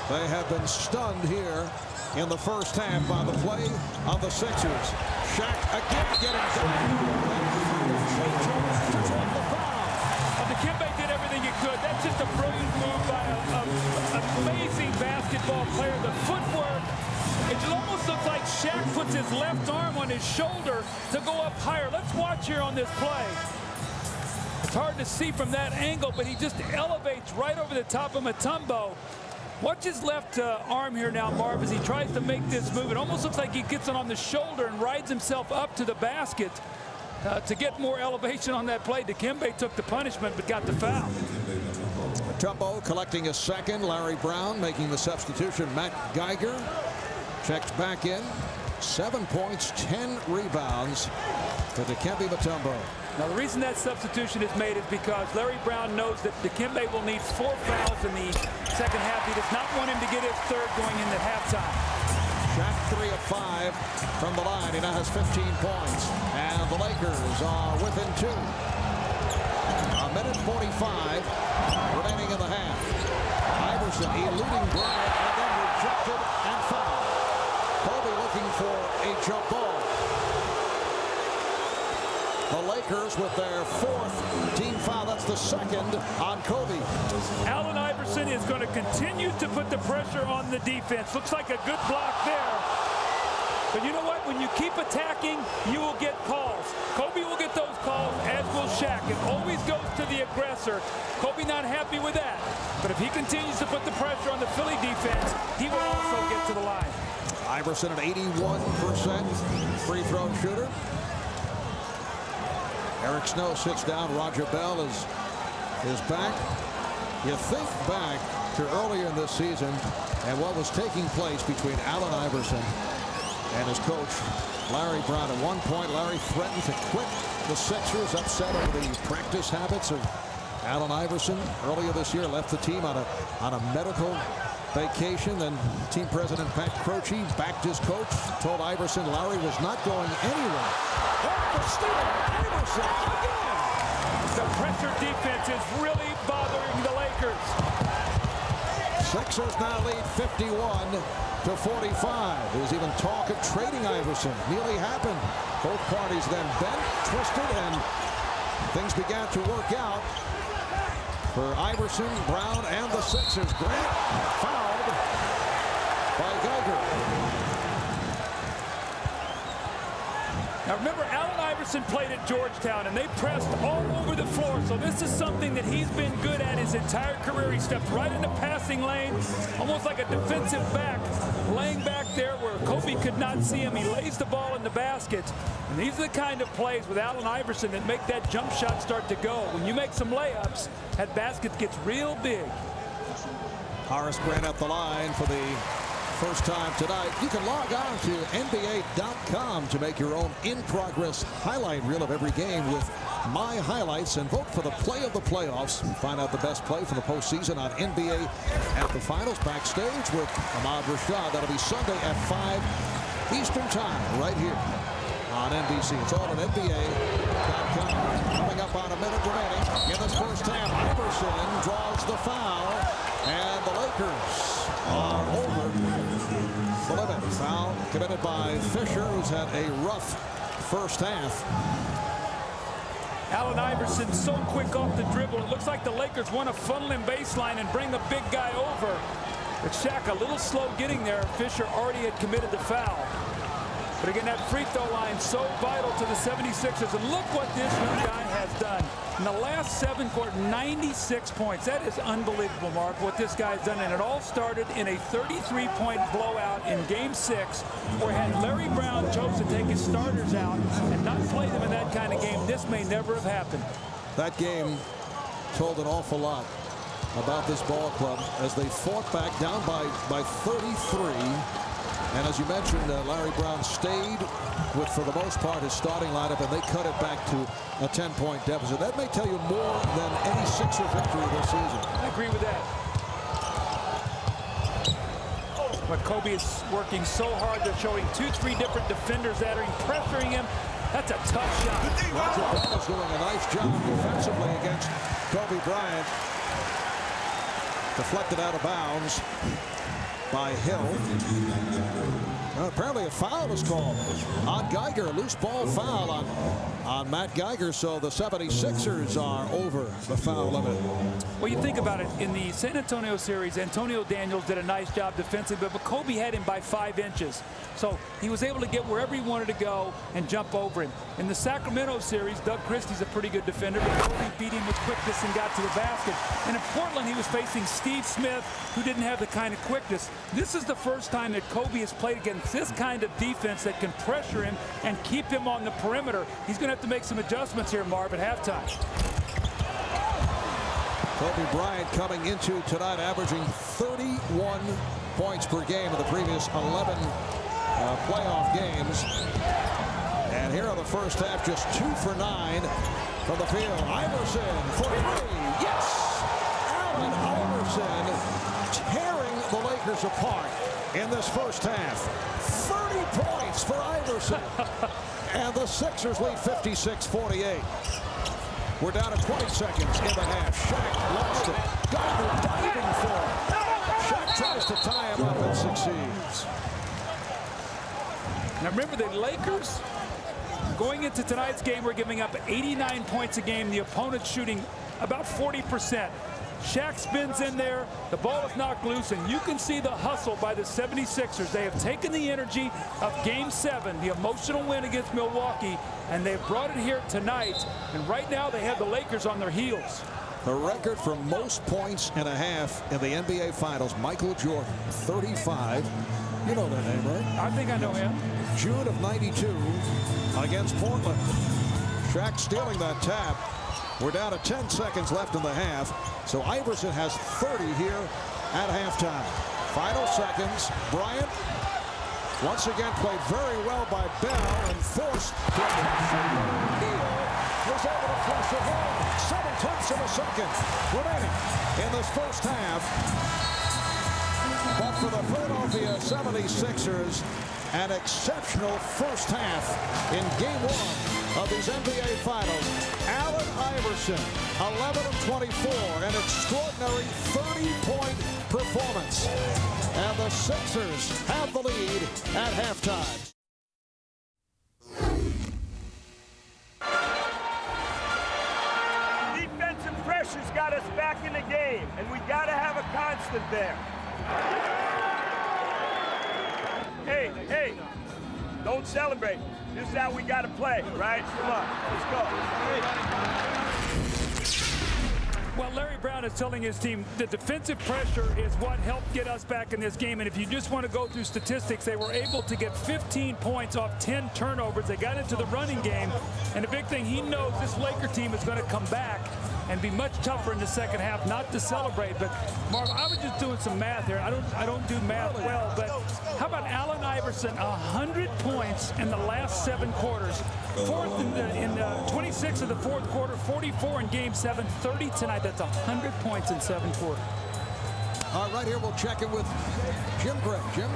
They have been stunned here in the first half by the play of the Sixers. Shaq again getting down. Dikembe did everything he could. That's just a brilliant move by an amazing basketball player. The footwork, it almost looks like Shaq puts his left arm on his shoulder to go up higher. Let's watch here on this play. It's hard to see from that angle, but he just elevates right over the top of Mutombo. Watch his left arm here now, Marv, as he tries to make this move. It almost looks like he gets it on the shoulder and rides himself up to the basket to get more elevation on that play. Dikembe took the punishment but got the foul. Mutombo collecting a second. Larry Brown making the substitution. Matt Geiger checks back in. 7 points, 10 rebounds for Dikembe Mutombo. Now, the reason that substitution is made is because Larry Brown knows that Dikembe will need 4 fouls in the second half. He does not want him to get his third going into halftime. Shaq 3 of 5 from the line. He now has 15 points. And the Lakers are within 2. A minute 45 remaining in the half. Iverson eluding Bryant and then rejected and fouled. Kobe looking for a jump ball. The Lakers with their 4th team foul. That's the second on Kobe. Allen Iverson is going to continue to put the pressure on the defense. Looks like a good block there. But you know what? When you keep attacking, you will get calls. Kobe will get those calls, as will Shaq. It always goes to the aggressor. Kobe not happy with that. But if he continues to put the pressure on the Philly defense, he will also get to the line. Iverson at 81% free throw shooter. Eric Snow sits down. Roger Bell is back. You think back to earlier in this season and what was taking place between Allen Iverson and his coach, Larry Brown. At one point, Larry threatened to quit the Sixers, upset over the practice habits of Allen Iverson. Earlier this year, left the team on a medical vacation. Then team president Pat Croce backed his coach, told Iverson Larry was not going anywhere. Iverson again. The pressure defense is really bothering the Lakers. Sixers now lead 51-45. There was even talk of trading Iverson. Nearly happened. Both parties then bent, twisted, and things began to work out for Iverson, Brown, and the Sixers. Grant fouled by Geiger. Now remember, Allen Iverson played at Georgetown, and they pressed all over the floor. So this is something that he's been good at his entire career. He stepped right in the passing lane, almost like a defensive back, laying back there where Kobe could not see him. He lays the ball in the basket. And these are the kind of plays with Allen Iverson that make that jump shot start to go. When you make some layups, that basket gets real big. Horace Grant at the line for the first time tonight. You can log on to NBA.com to make your own in-progress highlight reel of every game with My Highlights and vote for the play of the playoffs. Find out the best play for the postseason on NBA at the Finals. Backstage with Ahmad Rashad. That'll be Sunday at 5 Eastern Time right here on NBC. It's all at NBA.com. Coming up on a minute remaining in this first half. Iverson draws the foul, and the Lakers are over the limit. Foul committed by Fisher, who's had a rough first half. Allen Iverson so quick off the dribble. It looks like the Lakers want to funnel him baseline and bring the big guy over. But Shaq a little slow getting there. Fisher already had committed the foul. But again, that free throw line so vital to the 76ers. And look what this young guy has done. In the last 7 quarters, 96 points. That is unbelievable, Mark, what this guy's done. And it all started in a 33-point blowout in Game 6, where had Larry Brown chose to take his starters out and not play them in that kind of game, this may never have happened. That game told an awful lot about this ball club as they fought back down by 33. And as you mentioned, Larry Brown stayed with, for the most part, his starting lineup, and they cut it back to a 10-point deficit. That may tell you more than any Sixer victory this season. I agree with that. But Kobe is working so hard. They're showing 2-3 different defenders at him, pressuring him. That's a tough shot. Roger Bell is doing a nice job defensively against Kobe Bryant. Deflected out of bounds by Hill. Apparently a foul was called on Geiger. A loose ball foul on Matt Geiger. So the 76ers are over the foul limit. Well, you think about it. In the San Antonio series, Antonio Daniels did a nice job defensively, but Kobe had him by 5 inches. So he was able to get wherever he wanted to go and jump over him. In the Sacramento series, Doug Christie's a pretty good defender, but Kobe beat him with quickness and got to the basket. And in Portland, he was facing Steve Smith, who didn't have the kind of quickness. This is the first time that Kobe has played against this kind of defense that can pressure him and keep him on the perimeter. He's going to have to make some adjustments here, Marv, at halftime. Kobe Bryant coming into tonight averaging 31 points per game in the previous 11 playoff games. And here in the first half, just 2 for 9 from the field. Iverson for 3. Yes! Allen Iverson tearing the Lakers apart in this first half. 30 points for Iverson. And the Sixers lead 56-48. We're down to 20 seconds in the half. Shaq lost it. Geiger diving for it. Shaq tries to tie him up and succeeds. Now remember, the Lakers going into tonight's game were giving up 89 points a game. The opponent shooting about 40%. Shaq spins in there, the ball is knocked loose, and you can see the hustle by the 76ers. They have taken the energy of Game 7, the emotional win against Milwaukee, and they've brought it here tonight. And right now they have the Lakers on their heels. The record for most points in a half in the NBA Finals, Michael Jordan, 35. You know that name, right? I think I know him. June of '92 against Portland. Shaq stealing that tap. We're down to 10 seconds left in the half. So Iverson has 30 here at halftime. Final seconds. Bryant once again played very well by Bell and forced to Hill was able to flush it home. 7/10 of a second remaining in this first half. But for the Philadelphia 76ers, an exceptional first half in game 1 of these NBA Finals. Allen Iverson, 11 of 24, an extraordinary 30-point performance. And the Sixers have the lead at halftime. Defensive pressure's got us back in the game, and we got to have a constant there. Hey, don't celebrate. This is how we got to play, right? Come on, let's go. Well, Larry Brown is telling his team the defensive pressure is what helped get us back in this game. And if you just want to go through statistics, they were able to get 15 points off 10 turnovers. They got into the running game. And the big thing, he knows this Laker team is going to come back and be much tougher in the second half, not to celebrate. But, Marv, I was just doing some math here. I don't do math well, but how about Allen Iverson, 100 points in the last 7 quarters. Fourth in 26 of the fourth quarter, 44 in game 7, 30 tonight. That's 100 points in 7 quarters. All right, here we'll check in with Jim Gray. Jim?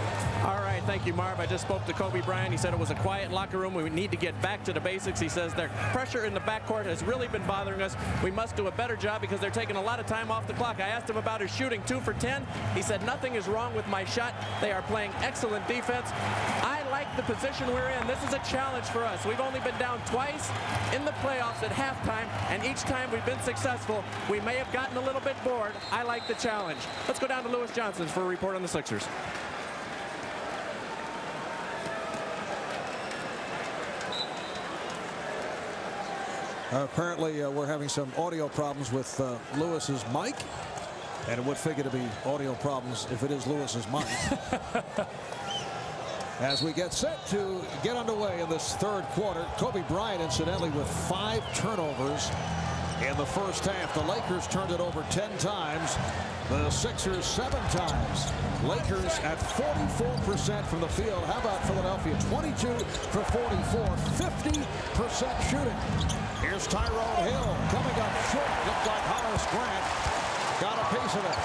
All right, thank you, Marv. I just spoke to Kobe Bryant. He said it was a quiet locker room. We need to get back to the basics. He says their pressure in the backcourt has really been bothering us. We must do a better job because they're taking a lot of time off the clock. I asked him about his shooting, 2 for 10. He said nothing is wrong with my shot. They are playing excellent defense. I like the position we're in. This is a challenge for us. We've only been down twice in the playoffs at halftime, and each time we've been successful. We may have gotten a little bit bored. I like the challenge. Let's go down to Lewis Johnson for a report on the Sixers. Apparently, we're having some audio problems with Lewis's mic. And it would figure to be audio problems if it is Lewis's mic. As we get set to get underway in this third quarter, Kobe Bryant, incidentally, with 5 turnovers in the first half. The Lakers turned it over 10 times. The Sixers 7 times. Lakers at 44% from the field. How about Philadelphia? 22 for 44, 50% shooting. Here's Tyrone Hill coming up short. Looked like Horace Grant got a piece of it.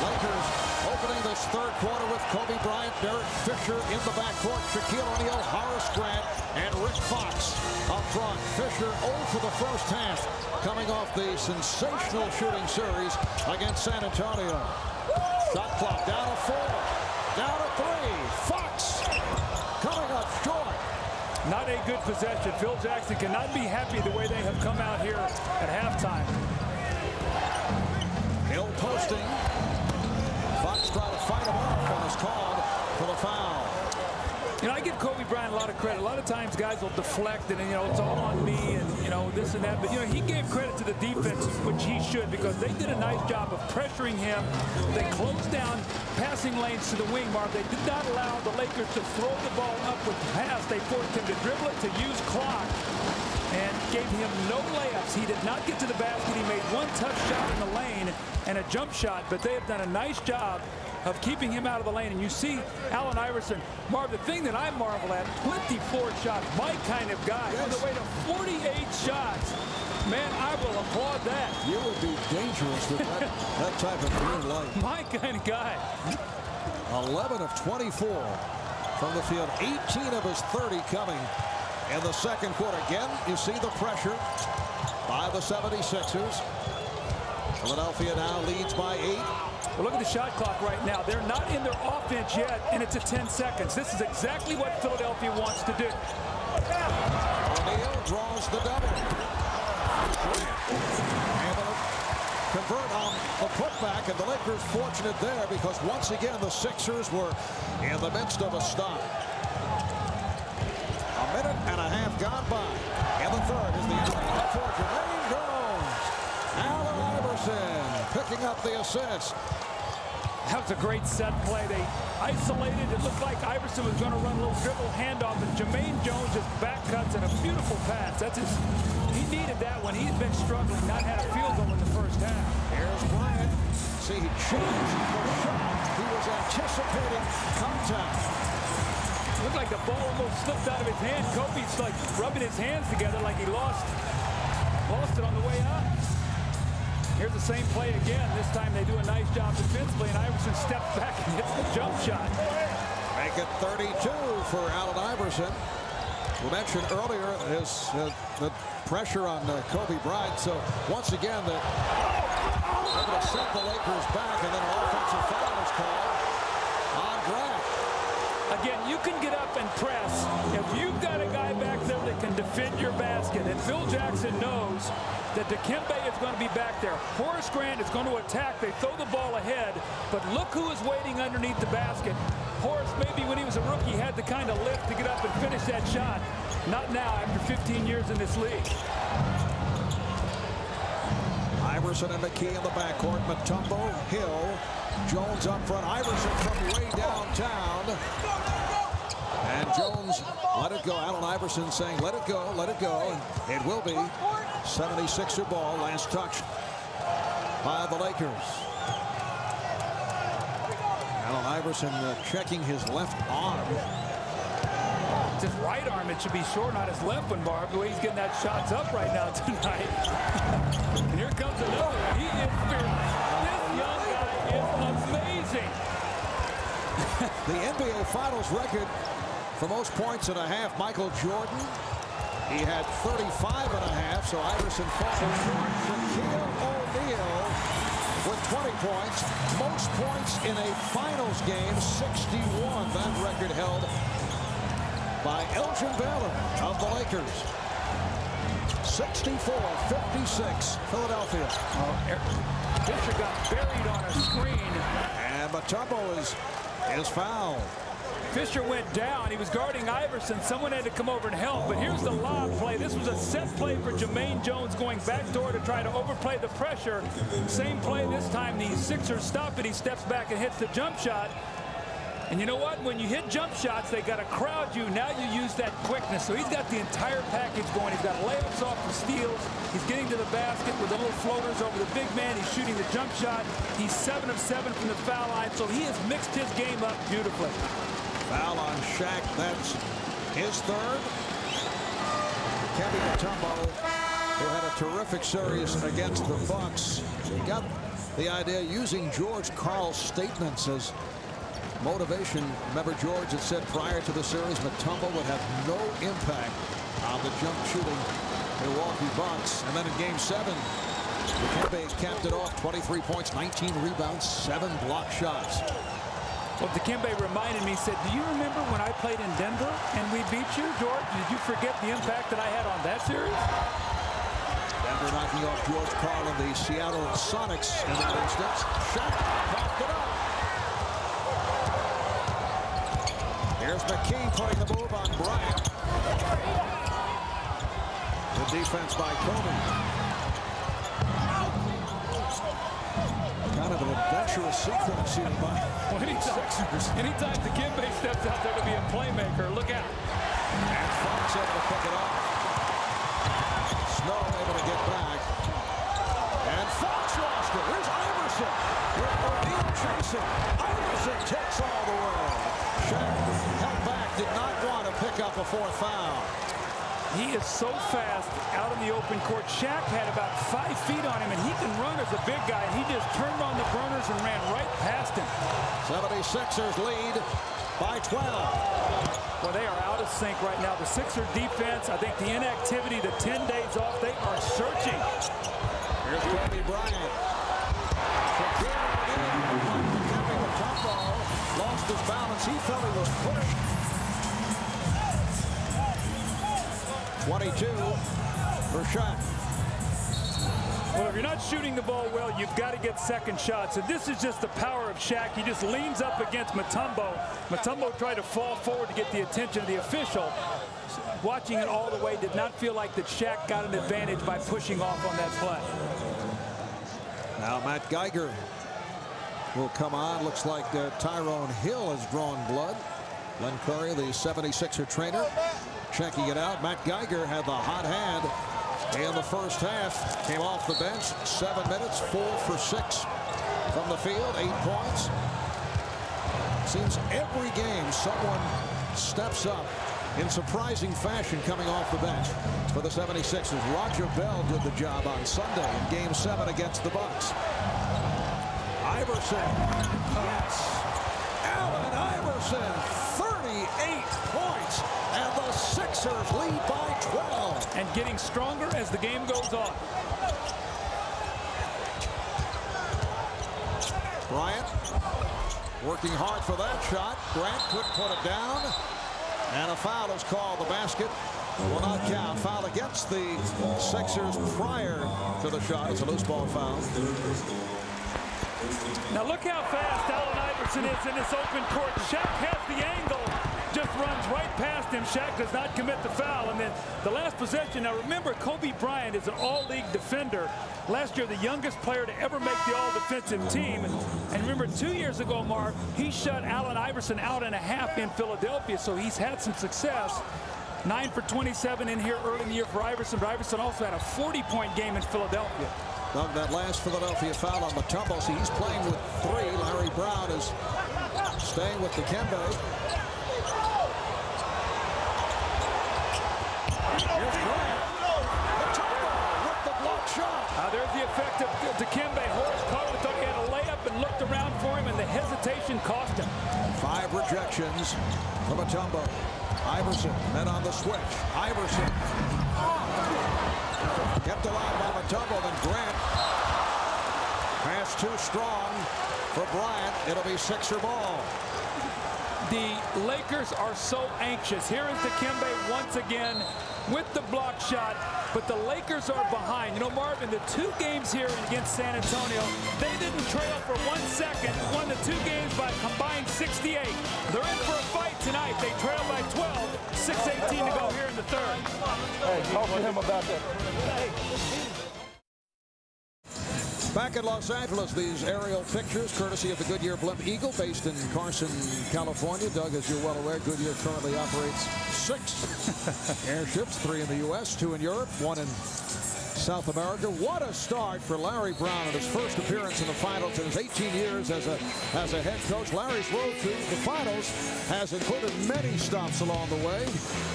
Lakers opening this third quarter with Kobe Bryant, Derek Fisher in the backcourt, Shaquille O'Neal, Horace Grant, and Rick Fox up front. Fisher 0 for the first half, coming off the sensational shooting series against San Antonio. Shot clock down to 4, down to 3. Fox coming up short. Not a good possession. Phil Jackson cannot be happy the way they have come out here at halftime. Hill posting. Fox trying to fight him off and is called for the foul. You know, I give Kobe Bryant a lot of credit. A lot of times guys will deflect and, you know, it's all on me and, you know, this and that. But, you know, he gave credit to the defense, which he should, because they did a nice job of pressuring him. They closed down passing lanes to the wing, Mark. They did not allow the Lakers to throw the ball up with the pass. They forced him to dribble it, to use clock, and gave him no layups. He did not get to the basket. He made 1 tough shot in the lane and a jump shot, but they have done a nice job of keeping him out of the lane. And you see Allen Iverson, Marv, the thing that I marvel at, 24 shots, my kind of guy, on the way to 48 shots. Man, I will applaud that. You would be dangerous with that type of green light. My kind of guy. 11 of 24 from the field, 18 of his 30 coming in the second quarter. Again, you see the pressure by the 76ers. Philadelphia now leads by 8. Well, look at the shot clock right now. They're not in their offense yet, and it's at 10 seconds. This is exactly what Philadelphia wants to do. O'Neal draws the double. Able to convert on the putback, and the Lakers fortunate there because once again the Sixers were in the midst of a stop. A minute and a half gone by. In the third is the alley for Jermaine Jones. Allen Iverson picking up the assist. That was a great set play. They isolated. It looked like Iverson was going to run a little dribble handoff, and Jermaine Jones just back cuts and a beautiful pass. He needed that one. He had been struggling, not had a field goal in the first half. Here's Bryant. See, he changed the shot. He was anticipating contact. Looked like the ball almost slipped out of his hand. Kobe's like rubbing his hands together like he lost it on the way up. Here's the same play again. This time they do a nice job defensively, and Iverson steps back and hits the jump shot. Make it 32 for Allen Iverson. We mentioned earlier the pressure on Kobe Bryant. So once again, they're going to set the Lakers back, and then an offensive foul is called on Bryant. Again, you can get up and press if you've got a guy back there that can defend your basket. And Phil Jackson knows that Dikembe is going to be back there. Horace Grant is going to attack. They throw the ball ahead, but look who is waiting underneath the basket. Horace, maybe when he was a rookie, had the kind of lift to get up and finish that shot. Not now after 15 years in this league. Iverson and McKee in the backcourt. Mutombo, Hill, Jones up front. Iverson from way downtown. And Jones let it go. Allen Iverson saying, let it go, let it go. And it will be 76er ball. Last touch by the Lakers. Allen Iverson checking his left arm. It's his right arm. It should be short on his left one, Barb. The way he's getting that shots up right now tonight. And here comes another one. He is fearless. This young guy is amazing. The NBA Finals record for most points and a half, Michael Jordan. He had 35 and a half, so Iverson falls short. Shaquille O'Neal with 20 points. Most points in a finals game, 61. That record held by Elgin Baylor of the Lakers. 64-56, Philadelphia. Fisher got buried on a screen. And Mutombo is fouled. Fisher went down. He was guarding Iverson. Someone had to come over and help. But here's the lob play. This was a set play for Jermaine Jones going backdoor to try to overplay the pressure. Same play this time. The Sixers stop it. He steps back and hits the jump shot. And you know what? When you hit jump shots, they got to crowd you. Now you use that quickness. So he's got the entire package going. He's got layups off the steals. He's getting to the basket with the little floaters over the big man. He's shooting the jump shot. He's 7 of 7 from the foul line. So he has mixed his game up beautifully. Foul on Shaq. That's his third. Kevin Mutombo, who had a terrific series against the Bucks. He got the idea using George Karl's statements as motivation. Remember, George had said prior to the series Mutombo would have no impact on the jump shooting Milwaukee Bucks. And then in Game 7, Dikembe capped it off. 23 points, 19 rebounds, 7 block shots. Well, Dikembe reminded me, said, do you remember when I played in Denver and we beat you, George? Did you forget the impact that I had on that series? Denver knocking off George Karl and the Seattle Sonics in that instance. Shaq popped it up. Here's McKee putting the move on Bryant. Good defense by Kobe. Kind of an adventurous sequence here by Sixers. Anytime Dikembe steps out there to be a playmaker, look out. And Fox able to pick it up. Snow able to get back. And Fox lost it. Here's Iverson. With O'Neal chasing. Iverson takes all the way. Shaq held back, did not want to pick up a fourth foul. He is so fast out in the open court. Shaq had about 5 feet on him, and he can run as a big guy. He just turned on the burners and ran right past him. 76ers lead by 12. Well, they are out of sync right now. The Sixer defense, I think the inactivity, the 10 days off, they are searching. Here's Kobe Bryant. Mutombo lost his balance. He felt he was pushed. 22 for Shaq. Well, if you're not shooting the ball well, you've got to get second shots. And this is just the power of Shaq. He just leans up against Mutombo. Mutombo tried to fall forward to get the attention of the official. Watching it all the way, did not feel like that Shaq got an advantage by pushing off on that play. Now Matt Geiger will come on. Looks like Tyrone Hill has drawn blood. Len Curry, the 76er trainer, checking it out. Matt Geiger had the hot hand in the first half. Came off the bench. 7 minutes, 4 for 6 from the field. 8 points. Seems every game someone steps up in surprising fashion coming off the bench for the 76ers. Roger Bell did the job on Sunday in Game 7 against the Bucks. Iverson. Yes. Allen Iverson. 38 points. And the Sixers lead by 12. And getting stronger as the game goes on. Bryant working hard for that shot. Grant couldn't put it down. And a foul is called. The basket will not count. Foul against the Sixers prior to the shot. It's a loose ball foul. Now look how fast Allen Iverson is in this open court. Shaq has the angle. Just runs right past him. Shaq does not commit the foul. And then the last possession. Now remember, Kobe Bryant is an all-league defender. Last year, the youngest player to ever make the all-defensive team. And remember, 2 years ago, Marv, he shut Allen Iverson out and a half in Philadelphia. So he's had some success. 9 for 27 in here early in the year for Iverson. But Iverson also had a 40-point game in Philadelphia. Doug, that last Philadelphia foul on Mutombo. See, he's playing with 3. Larry Brown is staying with Dikembe. Here's Bryant. Mutombo with the block shot. There's the effect of Dikembe. Horace probably thought he had a layup and looked around for him, and the hesitation cost him. 5 rejections for Mutombo. Iverson, then on the switch. Iverson. Kept alive by Mutombo, then Grant. Pass too strong for Bryant. It'll be Sixer ball. The Lakers are so anxious. Here is Dikembe once again with the block shot, but the Lakers are behind. You know, Marvin, the 2 games here against San Antonio, they didn't trail for 1 second. Won the 2 games by combined 68. They're in for a fight tonight. They trail by 12. 6:18 to go here in the third. Hey, talk to him about that. Back in Los Angeles, these aerial pictures courtesy of the Goodyear Blimp Eagle, based in Carson, California. Doug, as you're well aware, Goodyear currently operates 6 airships, 3 in the U.S., 2 in Europe, 1 in South America. What a start for Larry Brown at his first appearance in the finals in his 18 years as a head coach. Larry's road to the finals has included many stops along the way,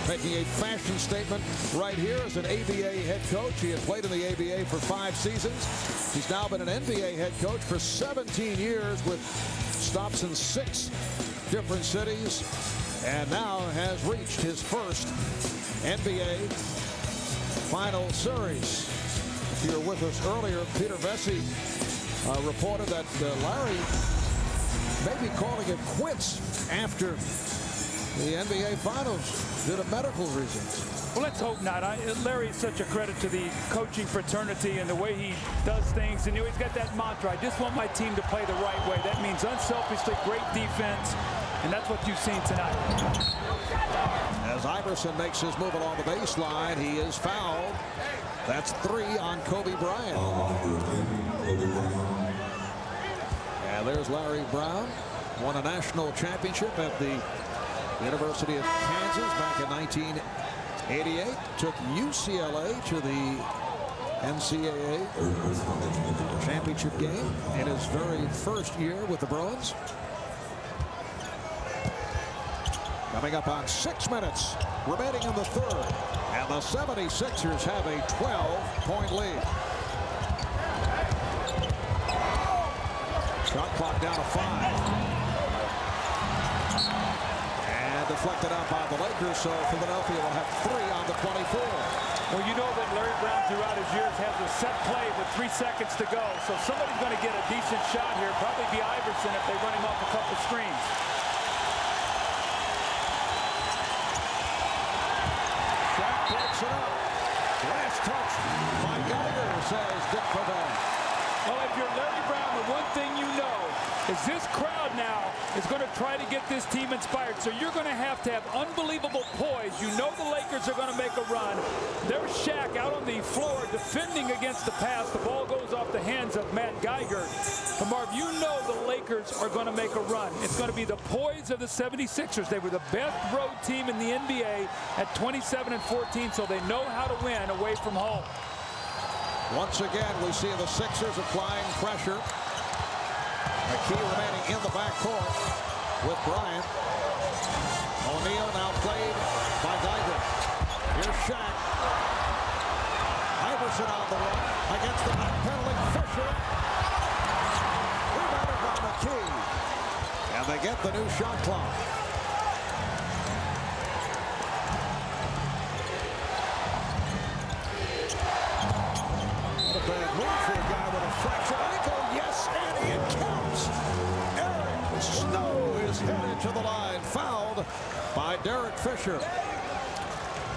making a fashion statement right here as an ABA head coach. He had played in the ABA for 5 seasons. He's now been an NBA head coach for 17 years with stops in 6 different cities, and now has reached his first NBA final series. If you were with us earlier, Peter Vesey reported that Larry may be calling it quits after the NBA finals due to medical reasons. Well, let's hope not. Larry is such a credit to the coaching fraternity and the way he does things. And you know, he's got that mantra, I just want my team to play the right way. That means unselfishly great defense, and that's what you've seen tonight. As Iverson makes his move along the baseline, he is fouled. That's 3 on Kobe Bryant. And there's Larry Brown. Won a national championship at the University of Kansas back in 1988. Took UCLA to the NCAA championship game in his very first year with the Bruins. Coming up on 6 minutes remaining in the third, and the 76ers have a 12-point lead. Shot clock down to 5. And deflected out by the Lakers, so Philadelphia will have 3 on the 24. Well, you know that Larry Brown throughout his years has a set play with 3 seconds to go, so somebody's going to get a decent shot here. Probably be Iverson if they run him off a couple screens. Breaks it up. Last touch by Geiger, says Dikembe. Well, if you're Larry Brown, the one thing you know is this crowd now is going to try to get this team inspired. So you're going to have unbelievable poise. You know the Lakers are going to make a run. There's Shaq out on the floor defending against the pass. The ball goes off the hands of Matt Geiger. But Marv, you know the Lakers are going to make a run. It's going to be the poise of the 76ers. They were the best road team in the NBA at 27-14, so they know how to win away from home. Once again, we see the Sixers applying pressure. McKee remaining in the backcourt with Bryant. O'Neal now played by Geiger. Here's Shaq. Iverson on the run against the backpedaling Fisher. Rebounded by McKee. And they get the new shot clock. What a bad move for a guy with a fractured ankle. Yes, and it counts. Eric Snow is headed to the line. Fouled by Derek Fisher.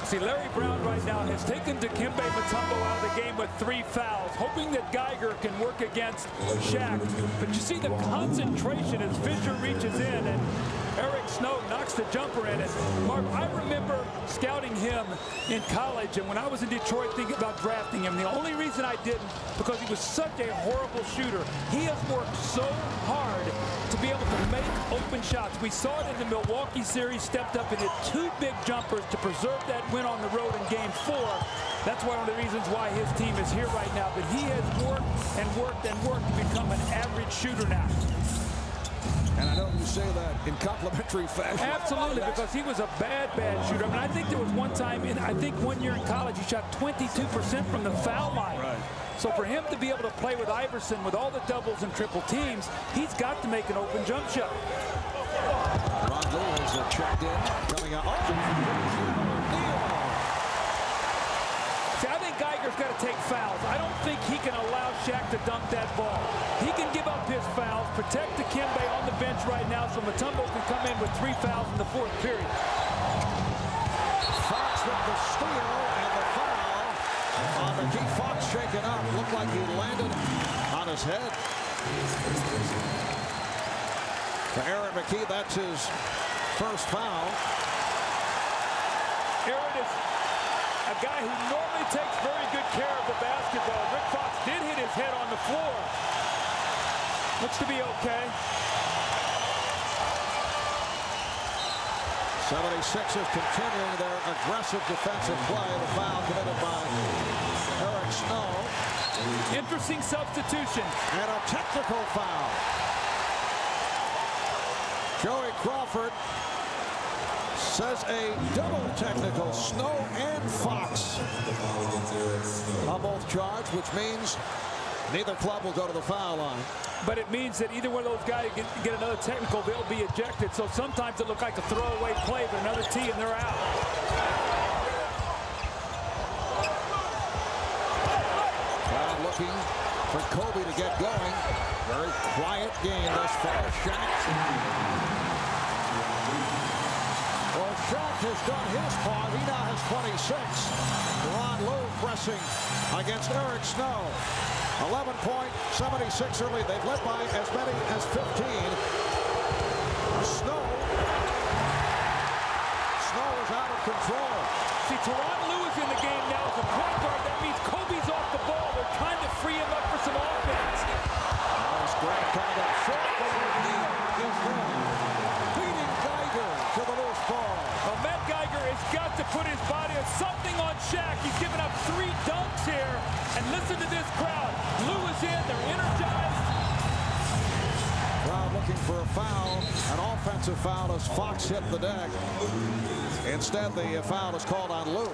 See, Larry Brown right now has taken Dikembe Mutombo out of the game with 3 fouls, hoping that Geiger can work against Shaq. But you see the concentration as Fisher reaches in, and Eric Snow knocks the jumper in it. Mark, I remember scouting him in college, and when I was in Detroit thinking about drafting him, the only reason I didn't, because he was such a horrible shooter. He has worked so hard to be able to make open shots. We saw it in the Milwaukee series, stepped up and hit 2 big jumpers to preserve that win on the road in Game 4. That's one of the reasons why his team is here right now. But he has worked and worked and worked to become an average shooter now. And I know you say that in complimentary fashion. Absolutely, because he was a bad shooter. I mean, I think there was one time, I think 1 year in college, he shot 22% from the foul line. Right. So for him to be able to play with Iverson with all the doubles and triple teams, he's got to make an open jump shot. Ron Lewis has checked in, coming out. See, I think Geiger's got to take fouls. I don't think he can allow Shaq to dunk that ball. He can give up his fouls, protect Dikembe on the bench right now, so Mutombo can come in with 3 fouls in the 4th period. Fox with the steal and the foul on McKee. Fox shaken up. Looked like he landed on his head. For Aaron McKee, that's his first foul. Aaron is a guy who normally takes very good care of the basketball. Rick Fox did hit his head on the floor. Looks to be okay. 76ers continuing their aggressive defensive play. The foul committed by Eric Snow. Interesting substitution. And a technical foul. Joey Crawford says a double technical. Snow and Fox are both charged, which means neither club will go to the foul line. But it means that either one of those guys get another technical, they'll be ejected. So sometimes it looks like a throwaway play, but another tee and they're out. Crowd looking for Kobe to get going. Very quiet game thus far. Shaq. Well, Shaq has done his part. He now has 26. Ron Lue pressing against Eric Snow. 11-point 76er lead. They've led by as many as 15. Snow is out of control. See, Tyrone Lue is in the game now as a point guard. That means Kobe's off the ball. They're trying to free him up for some offense. Nice grab coming up short. Is wrong. Beating Geiger to the loose ball. Well, Matt Geiger has got to put his body on something on Shaq. He's given up 3 dunks here. And listen to this crowd. Lue is in. They're energized. Crowd looking for a foul. An offensive foul as Fox hit the deck. Instead, the foul is called on Lue.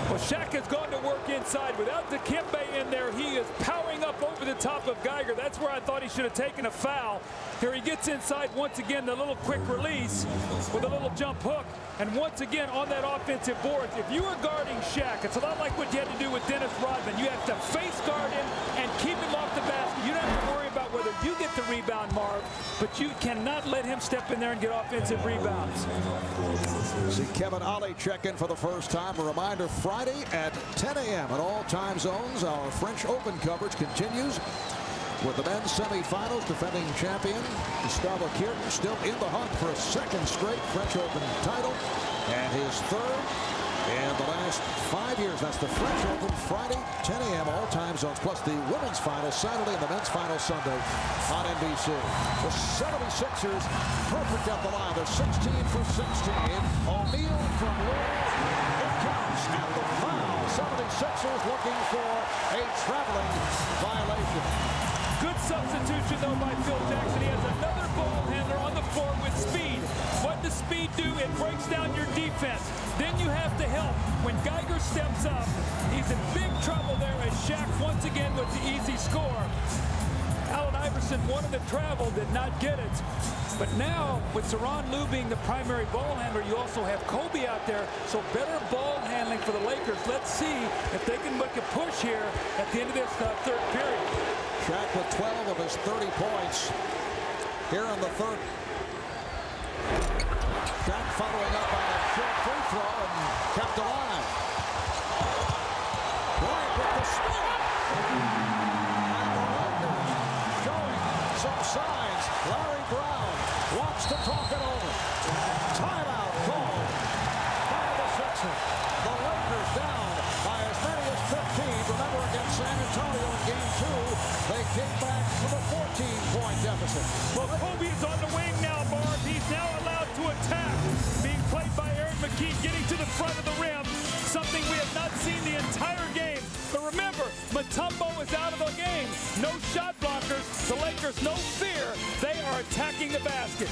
Well, Shaq has gone to work inside. Without Dikembe in there, he is powering up over the top of Geiger. That's where I thought he should have taken a foul. Here he gets inside once again, the little quick release with a little jump hook. And once again on that offensive board, if you are guarding Shaq, it's a lot like what you had to do with Dennis Rodman. You have to face guard him and keep him off the basket. You don't have to worry about whether you get the rebound, Marv, but you cannot let him step in there and get offensive rebounds. See Kevin Ollie check in for the first time. A reminder, Friday at 10 a.m. at all time zones. Our French Open coverage continues with the men's semifinals. Defending champion Gustavo Kirten still in the hunt for a second straight French Open title, and his third in the last 5 years. That's the French Open Friday, 10 a.m. all time zones, plus the women's final Saturday and the men's final Sunday on NBC. The 76ers perfect at the line. They're 16 for 16. O'Neal from Lou. It counts at the foul. 76ers looking for a traveling violation. Good substitution, though, by Phil Jackson. He has another ball handler on the floor with speed. What does speed do? It breaks down your defense. Then you have to help. When Geiger steps up, he's in big trouble there as Shaq once again with the easy score. Allen Iverson wanted to travel, did not get it. But now, with Tyrone Lue being the primary ball handler, you also have Kobe out there, so better ball handling for the Lakers. Let's see if they can make a push here at the end of this third period. Shaq with 12 of his 30 points here in the third. Shaq following up on a short free throw and kept alive. Bryant with the spin. And the Lakers showing some signs. Larry Brown wants to talk it over. Timeout called by the Sixers. The Lakers down by as many as 15. Remember, against San Antonio in Game 2, they came back to the 14-point deficit. Well, Kobe's on the wing now, Barb. He's now allowed to attack. Being played by Aaron McKee, getting to the front of the rim. Something we have not seen the entire game. But remember, Mutombo is out of the game. No shot blockers. The Lakers, no fear. They are attacking the basket.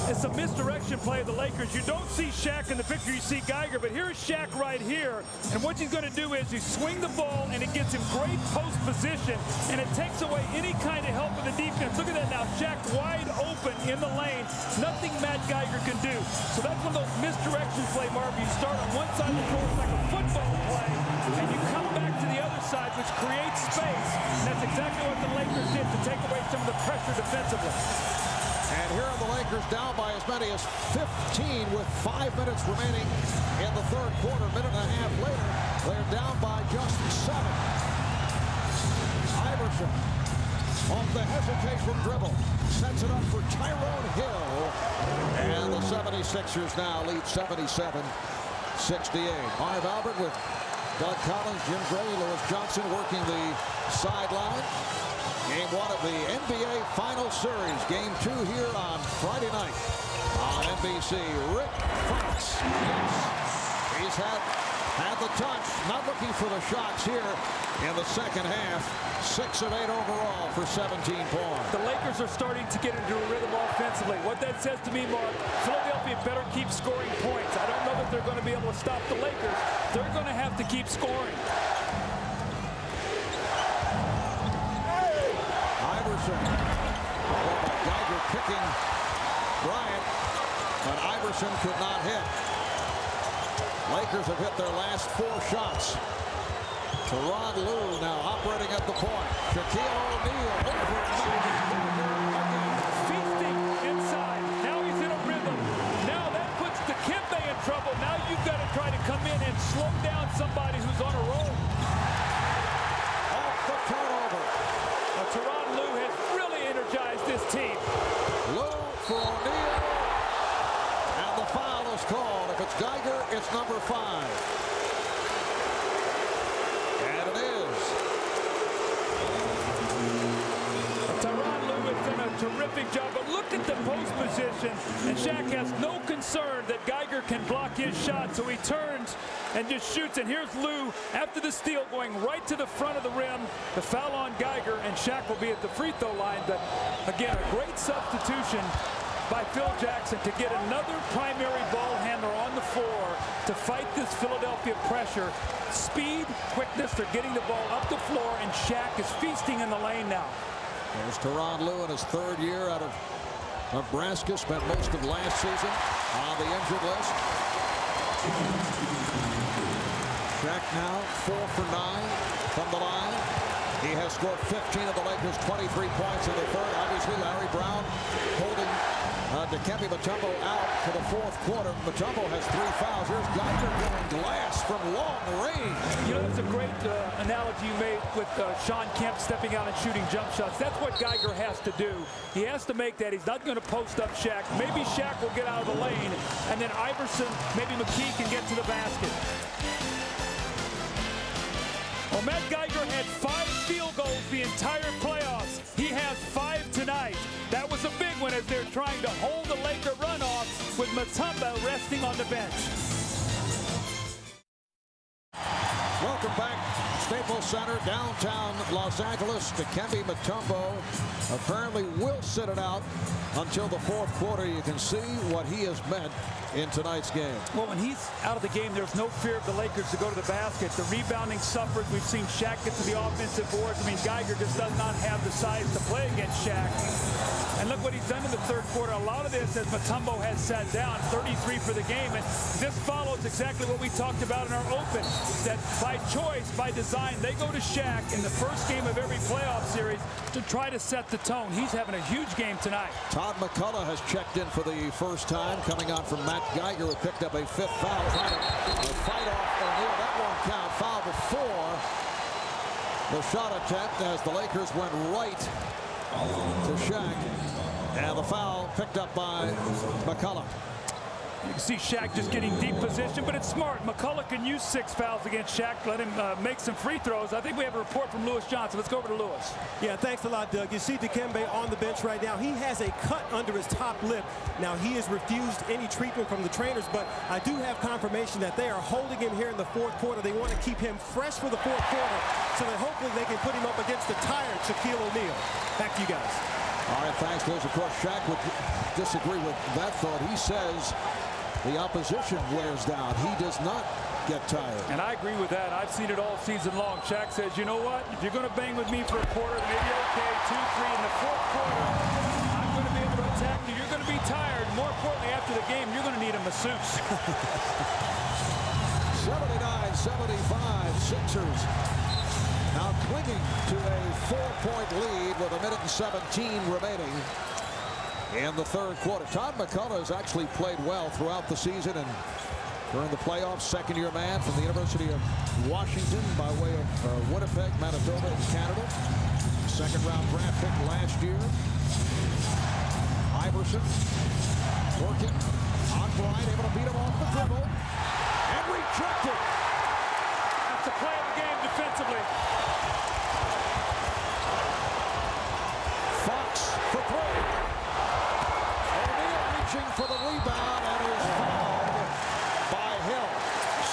It's a misdirection play of the Lakers. You don't see Shaq in the picture, you see Geiger, but here's Shaq right here. And what he's going to do is he swing the ball, and it gets him great post position, and it takes away any kind of help with the defense. Look at that now. Shaq wide open in the lane. Nothing Matt Geiger can do. So that's one of those misdirection play, Marvin. You start on one side of the floor like a football play, and you come back to the other side, which creates space. And that's exactly what the Lakers did to take away some of the pressure defensively. And here are the Lakers down by as many as 15 with 5 minutes remaining in the third quarter. Minute and a half later, they're down by just 7. Iverson off the hesitation dribble. Sets it up for Tyrone Hill. And the 76ers now lead 77-68. Marv Albert with Doug Collins, Jim Gray, Lewis Johnson working the sideline. Game 1 of the NBA Final Series. Game 2 here on Friday night on NBC. Rick Fox, yes, he's had the touch. Not looking for the shots here in the second half. 6 of 8 overall for 17 points. The Lakers are starting to get into a rhythm offensively. What that says to me, Mark, Philadelphia better keep scoring points. I don't know that they're going to be able to stop the Lakers. They're going to have to keep scoring. Iverson. Geiger kicking Bryant, but Iverson could not hit. Lakers have hit their last 4 shots. Tyrone Lue now operating at the point. Shaquille O'Neal over. Feasting inside. Now he's in a rhythm. Now that puts Dikembe in trouble. Now you've got to try to come in and slow down somebody who's on a roll. Off the turnover. Tyrone Lue has really energized this team. Lue for O'Neal. And the foul is called. If it's Geiger, it's number 5. And it is. Tyrone Lue has done a terrific job, but look at the post position, and Shaq has no concern that Geiger can block his shot, so he turns and just shoots. And here's Lue after the steal going right to the front of the rim. The foul on Geiger, and Shaq will be at the free throw line. But again, a great substitution by Phil Jackson to get another primary ball handler on the floor to fight this Philadelphia pressure. Speed, quickness, they're getting the ball up the floor, and Shaq is feasting in the lane now. There's Tyrone Lue in his 3rd year out of Nebraska. Spent most of last season on the injured list. Shaq now 4 for 9 from the line. He has scored 15 of the Lakers' 23 points in the third. Obviously, Larry Brown holding Dikembe Mutombo out for the fourth quarter. Mutombo has 3 fouls. Here's Geiger going glass from long range. You know, that's a great analogy you made with Sean Kemp stepping out and shooting jump shots. That's what Geiger has to do. He has to make that. He's not going to post up Shaq. Maybe Shaq will get out of the lane, and then Iverson, maybe McKee can get to the basket. Well, Matt Geiger had 5 field goals the entire playoffs. He has 5 tonight. That was a big one as they're trying to hold the Laker run off with Mutombo resting on the bench. Welcome back. Staples Center, downtown Los Angeles. Dikembe Mutombo apparently will sit it out until the fourth quarter. You can see what he has meant in tonight's game. Well, when he's out of the game, there's no fear of the Lakers to go to the basket. The rebounding suffers. We've seen Shaq get to the offensive boards. I mean, Geiger just does not have the size to play against Shaq. And look what he's done in the third quarter. A lot of this as Mutombo has sat down, 33 for the game. And this follows exactly what we talked about in our open, that by choice, by design, they go to Shaq in the first game of every playoff series to try to set the tone. He's having a huge game tonight. Todd McCullough has checked in for the first time, coming on from Matt Geiger, who picked up a 5th foul. Trying to fight off O'Neal. That won't count. Foul before the shot attempt as the Lakers went right to Shaq. And the foul picked up by McCullough. You can see Shaq just getting deep position, but it's smart. McCullough can use 6 fouls against Shaq. Let him make some free throws. I think we have a report from Lewis Johnson. Let's go over to Lewis. Yeah, thanks a lot, Doug. You see Dikembe on the bench right now. He has a cut under his top lip. Now, he has refused any treatment from the trainers, but I do have confirmation that they are holding him here in the fourth quarter. They want to keep him fresh for the fourth quarter so that hopefully they can put him up against the tired Shaquille O'Neal. Back to you guys. All right, thanks, Liz. Of course, Shaq would disagree with that thought. He says the opposition wears down. He does not get tired. And I agree with that. I've seen it all season long. Shaq says, you know what? If you're going to bang with me for a quarter, maybe okay, 2, 3 in the fourth quarter, I'm going to be able to attack you. You're going to be tired. More importantly, after the game, you're going to need a masseuse. 79-75, Sixers now clinging to a 4-point lead with 1:17 remaining in the third quarter. Todd McCullough has actually played well throughout the season and during the playoffs. Second-year man from the University of Washington by way of Winnipeg, Manitoba, and Canada. Second-round draft pick last year. Iverson working on Bryant, able to beat him off the dribble and rejected. That's the play of the game defensively. Fox for 3. O'Neal reaching for the rebound and is fouled by Hill.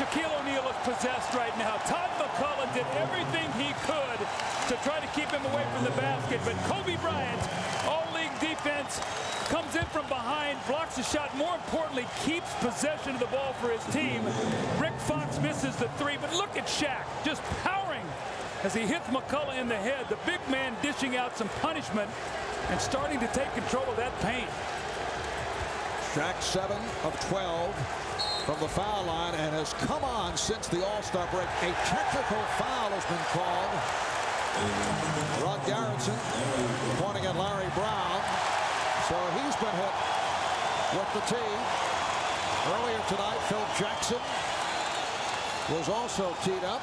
Shaquille O'Neal is possessed right now. Todd McCullough did everything he could to try to keep him away from the basket, but Kobe Bryant, all-league defense, comes in from behind, blocks the shot, more importantly, keeps possession of the ball for his team. Rick Fox misses the 3, but look at Shaq just powering as he hits McCullough in the head. The big man dishing out some punishment and starting to take control of that paint. Shaq 7 of 12 from the foul line and has come on since the All-Star break. A technical foul has been called. Rod Garrettson pointing at Larry Brown. So he's been hit with the tee. Earlier tonight, Phil Jackson was also teed up.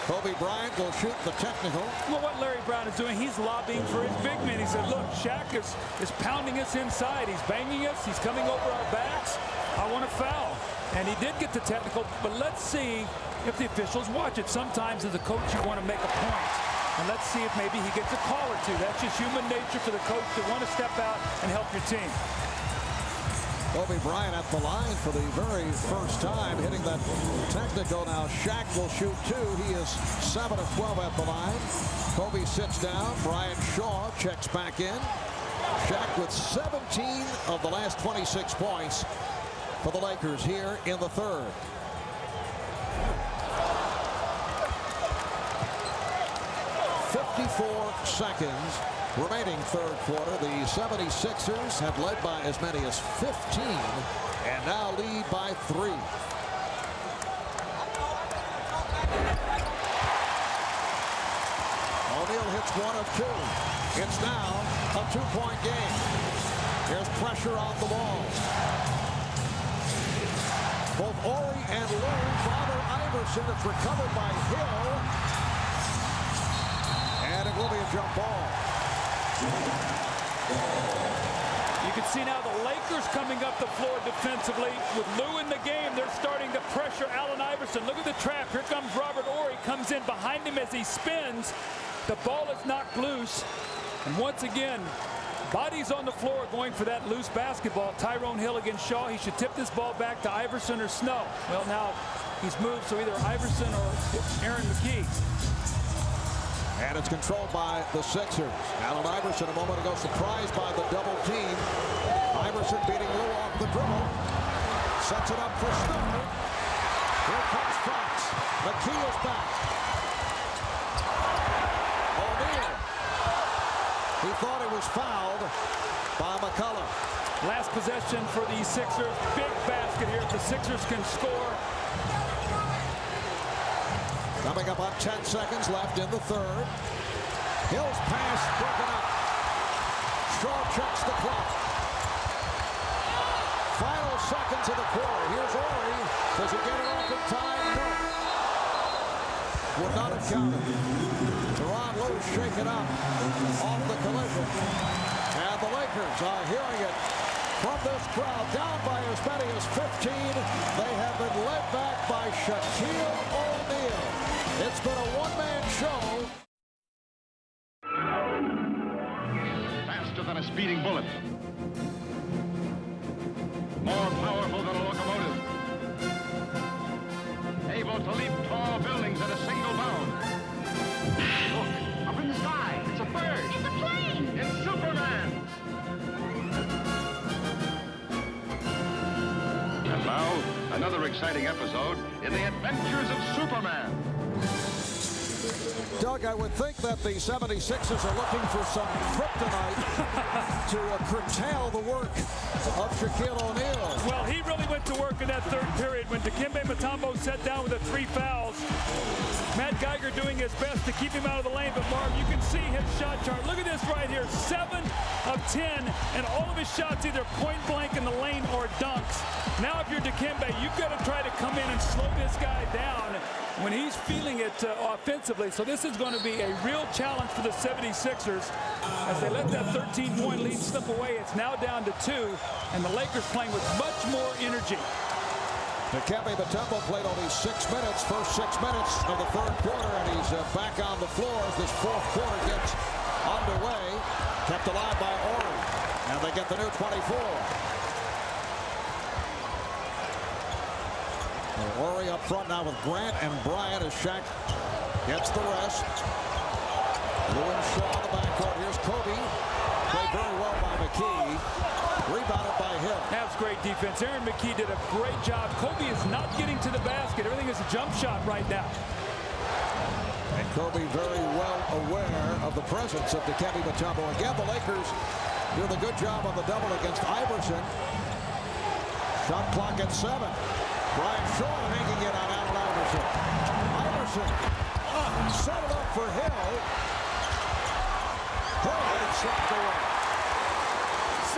Kobe Bryant will shoot the technical. Well, what Larry Brown is doing, he's lobbying for his big man. He said, look, Shaq is pounding us inside. He's banging us. He's coming over our backs. I want to foul. And he did get the technical, but let's see if the officials watch it. Sometimes as a coach, you want to make a point. And let's see if maybe he gets a call or two. That's just human nature for the coach to want to step out and help your team. Kobe Bryant at the line for the very first time, hitting that technical. Now Shaq will shoot 2. He is 7 of 12 at the line. Kobe sits down. Brian Shaw checks back in. Shaq with 17 of the last 26 points for the Lakers here in the third. .54 seconds remaining third quarter. The 76ers have led by as many as 15 and now lead by 3. O'Neal hits 1 of 2. It's now a 2-point game. Here's pressure on the ball. Both Horry and Lowe bother Iverson. It's recovered by Hill. And it will be a jump ball. You can see now the Lakers coming up the floor defensively. With Lou in the game, they're starting to pressure Allen Iverson. Look at the trap. Here comes Robert Horry. Comes in behind him as he spins. The ball is knocked loose. And once again, bodies on the floor going for that loose basketball. Tyrone Hill against Shaw. He should tip this ball back to Iverson or Snow. Well, now he's moved, so either Iverson or Aaron McKee. And it's controlled by the Sixers. Allen Iverson a moment ago surprised by the double team. Iverson beating Lou off the dribble. Sets it up for Snow. Here comes Fox. McKee is back. O'Neal. He thought he was fouled by McCullough. Last possession for the Sixers. Big basket here if the Sixers can score. Coming up on 10 seconds left in the third. Hill's pass broken up. Shaw checks the clock. Final seconds of the quarter. Here's Horry. Does he get it off in time? No. Would not have counted. Tyrone Lue shaken up off the collision. And the Lakers are hearing it from this crowd. Down by as many as 15. They have been led back by Shaquille O'Neal. It's been a one-man show. Faster than a speeding bullet. More powerful than a locomotive. Able to leap tall buildings at a single bound. Look, up in the sky. It's a bird. It's a plane. It's Superman. And now, another exciting episode in the adventures of Superman. Doug, I would think that the 76ers are looking for some kryptonite to curtail the work of Shaquille O'Neal. Well, he really went to work in that third period when Dikembe Mutombo sat down with the 3 fouls. Matt Geiger doing his best to keep him out of the lane, but Marv, you can see his shot chart. Look at this right here, 7 of 10, and all of his shots either point blank in the lane or dunks. Now if you're Dikembe, you've got to try to come in and slow this guy down when he's feeling it offensively. So this is going to be a real challenge for the 76ers as they let that 13-point lead slip away. It's now down to 2, and the Lakers playing with much more energy. Dikembe Mutombo played only 6 minutes, first 6 minutes of the third quarter, and he's back on the floor as this fourth quarter gets underway. Kept alive by Horry, and they get the new 24. Horry up front now with Grant and Bryant as Shaq gets the rest. Lou and Shaw in the backcourt. Here's Kobe. Played very well by McKee. Rebounded by Hill. That's great defense. Aaron McKee did a great job. Kobe is not getting to the basket. Everything is a jump shot right now. And Kobe very well aware of the presence of Dikembe Mutombo. Again, the Lakers doing a good job on the double against Iverson. Shot clock at 7. Bryant Shaw hanging in on Allen Iverson. Iverson set it up for Hill. Hill had slapped away.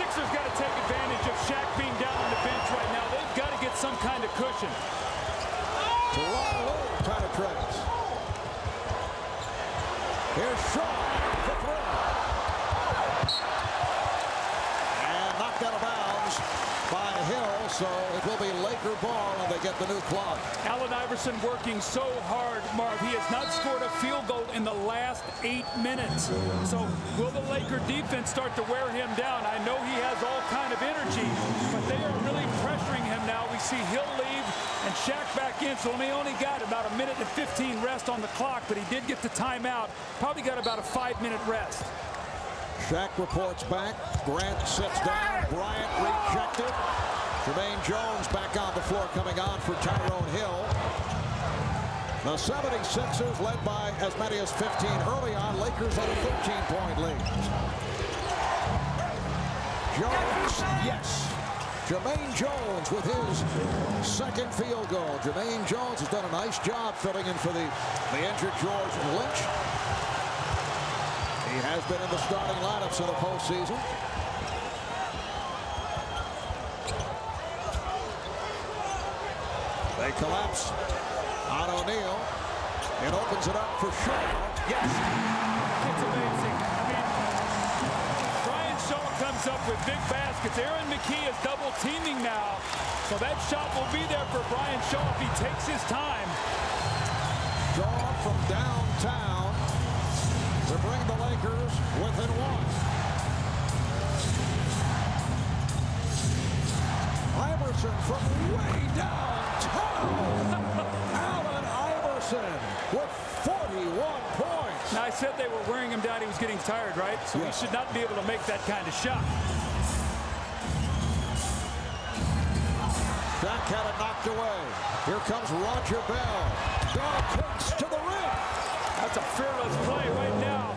Sixers got to take advantage of Shaq being down on the bench right now. They've got to get some kind of cushion. Tyrone Lue penetrates. Here's Shaw for 3. And knocked out of bounds by Hill, so it will be Laker ball, and they get the new clock. Allen Iverson working so hard, Marv. He has not scored a field goal in the last 8 minutes. So will the Laker defense start to wear him down? I know he has all kind of energy, but they are really pressuring him now. We see Hill leave and Shaq back in, so he only got about 1 minute and 15 rest on the clock, but he did get the timeout. Probably got about a 5-minute rest. Shaq reports back. Grant sits down. Bryant rejected. Jermaine Jones back on the floor, coming on for Tyrone Hill. The 76ers led by as many as 15 early on. Lakers on a 13-point lead. Jones, yes. Jermaine Jones with his second field goal. Jermaine Jones has done a nice job filling in for the injured George Lynch. He has been in the starting lineups in the postseason. They collapse on O'Neal. It opens it up for Shaw. Yes. It's amazing. I mean, Brian Shaw comes up with big baskets. Aaron McKee is double teaming now. So that shot will be there for Brian Shaw if he takes his time. Shaw from downtown to bring the Lakers within one. Iverson from way downtown. Allen Iverson with 41 points. Now, I said they were wearing him down. He was getting tired, right? So yes. He should not be able to make that kind of shot. Shaq had it knocked away. Here comes Roger Bell. Bell kicks to the rim. That's a fearless play right now.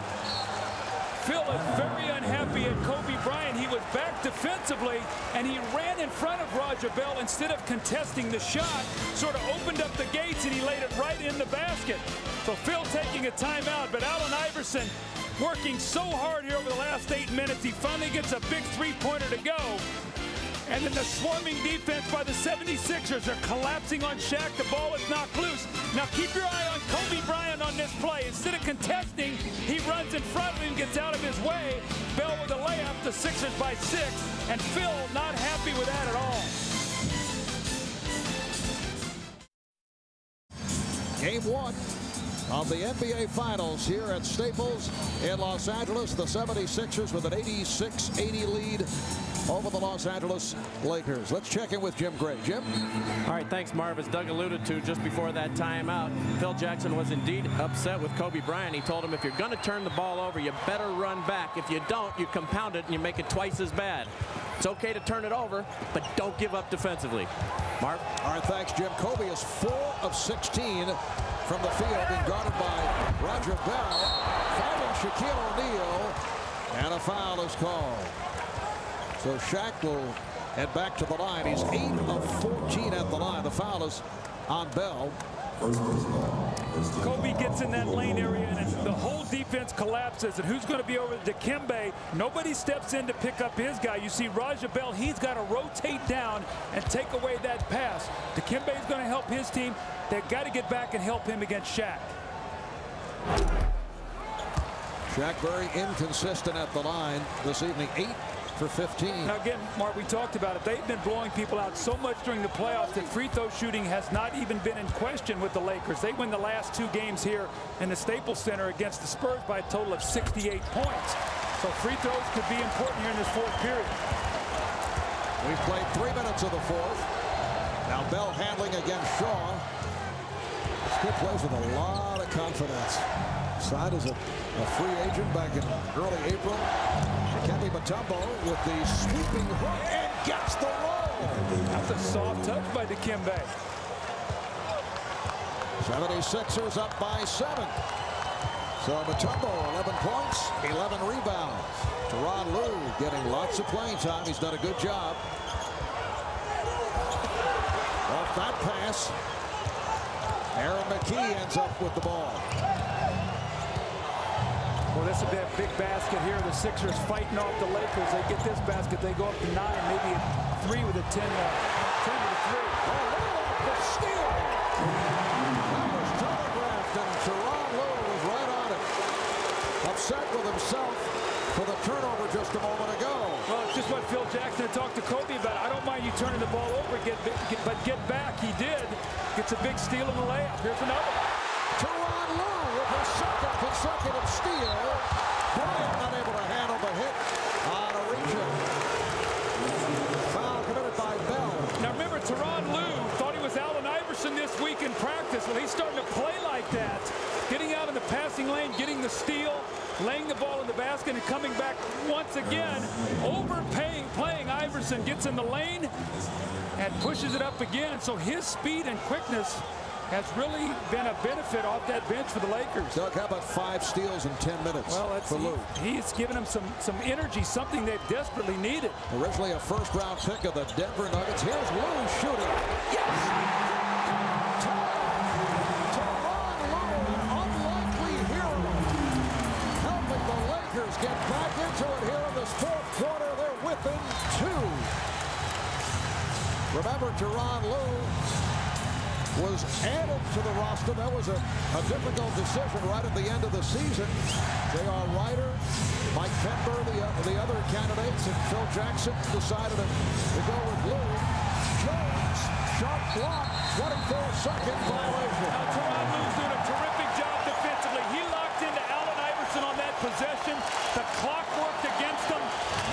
Phil is very unhappy at Kobe Bryant. He was back defensively, and he ran in front of Roger Bell instead of contesting the shot. Sort of opened up the gates, and he laid it right in the basket. So Phil taking a timeout, but Allen Iverson working so hard here over the last 8 minutes. He finally gets a big three-pointer to go. And then the swarming defense by the 76ers are collapsing on Shaq. The ball is knocked loose. Now keep your eye on Kobe Bryant on this play. Instead of contesting, he runs in front of him, gets out of his way. Bell with a layup, the Sixers by 6. And Phil not happy with that at all. Game 1 of the NBA Finals here at Staples in Los Angeles. The 76ers with an 86-80 lead over the Los Angeles Lakers. Let's check in with Jim Gray. Jim? All right, thanks, Marv. As Doug alluded to just before that timeout, Phil Jackson was indeed upset with Kobe Bryant. He told him, if you're going to turn the ball over, you better run back. If you don't, you compound it and you make it twice as bad. It's okay to turn it over, but don't give up defensively. Marv? All right, thanks, Jim. Kobe is 4 of 16 from the field, being guarded by Roger Bell, fouling Shaquille O'Neal, and a foul is called. So Shaq will head back to the line. He's 8 of 14 at the line. The foul is on Bell. Kobe gets in that lane area, and the whole defense collapses. And who's going to be over Dikembe? Nobody steps in to pick up his guy. You see Roger Bell, he's got to rotate down and take away that pass. Dikembe is going to help his team. They've got to get back and help him against Shaq. Shaq very inconsistent at the line this evening. 8 for 15. Now again, Mark, we talked about it. They've been blowing people out so much during the playoffs that free throw shooting has not even been in question with the Lakers. They win the last 2 games here in the Staples Center against the Spurs by a total of 68 points. So free throws could be important here in this 4th period. We've played 3 minutes of the 4th. Now Bell handling against Shaw. Skip plays with a lot of confidence. Signed as a free agent back in early April. Dikembe Mutombo with the sweeping hook and gets the roll. That's a soft touch by Dikembe. 76ers up by 7. So Mutombo 11 points, 11 rebounds. Tyrone Lue getting lots of playing time. He's done a good job. Off that pass, Aaron McKee ends up with the ball. Well, this would be a big basket here. The Sixers fighting off the Lakers. They get this basket. They go up to 9, maybe a 3 with a 10 to 3. Oh, the steal. That was telegraphed, and Tyrone Lue was right on it. Upset with himself for the turnover just a moment ago. Well, it's just what Phil Jackson had talked to Kobe about. I don't mind you turning the ball over, but get back. He did. Gets a big steal in the layup. Here's another. Tyrone Lue with his 2nd consecutive steal. Bryant not able to handle the hit on a reach-in. Foul committed by Bell. Now remember, Tyrone Lue thought he was Allen Iverson this week in practice. Well, he's starting to play like that. Getting out in the passing lane, getting the steal, laying the ball in the basket, and coming back once again. Playing Iverson, gets in the lane and pushes it up again. So his speed and quickness has really been a benefit off that bench for the Lakers. Doug, how about 5 steals in 10 minutes for Lue? He's given them some energy, something they've desperately needed. Originally a 1st-round pick of the Denver Nuggets. Here's Lue shooting. Yes! Tyrone Lue, unlikely hero, helping the Lakers get back into it here in this 4th quarter. They're within 2. Remember, Tyrone Lue was added to the roster. That was a difficult decision right at the end of the season. J.R. Ryder, Mike Pember, the other candidates, and Phil Jackson decided to go with Lou. Jones, shot block, 24-second violation. Now, Tyrone Lou's doing a terrific job defensively. He locked into Allen Iverson on that possession. The clock worked against him.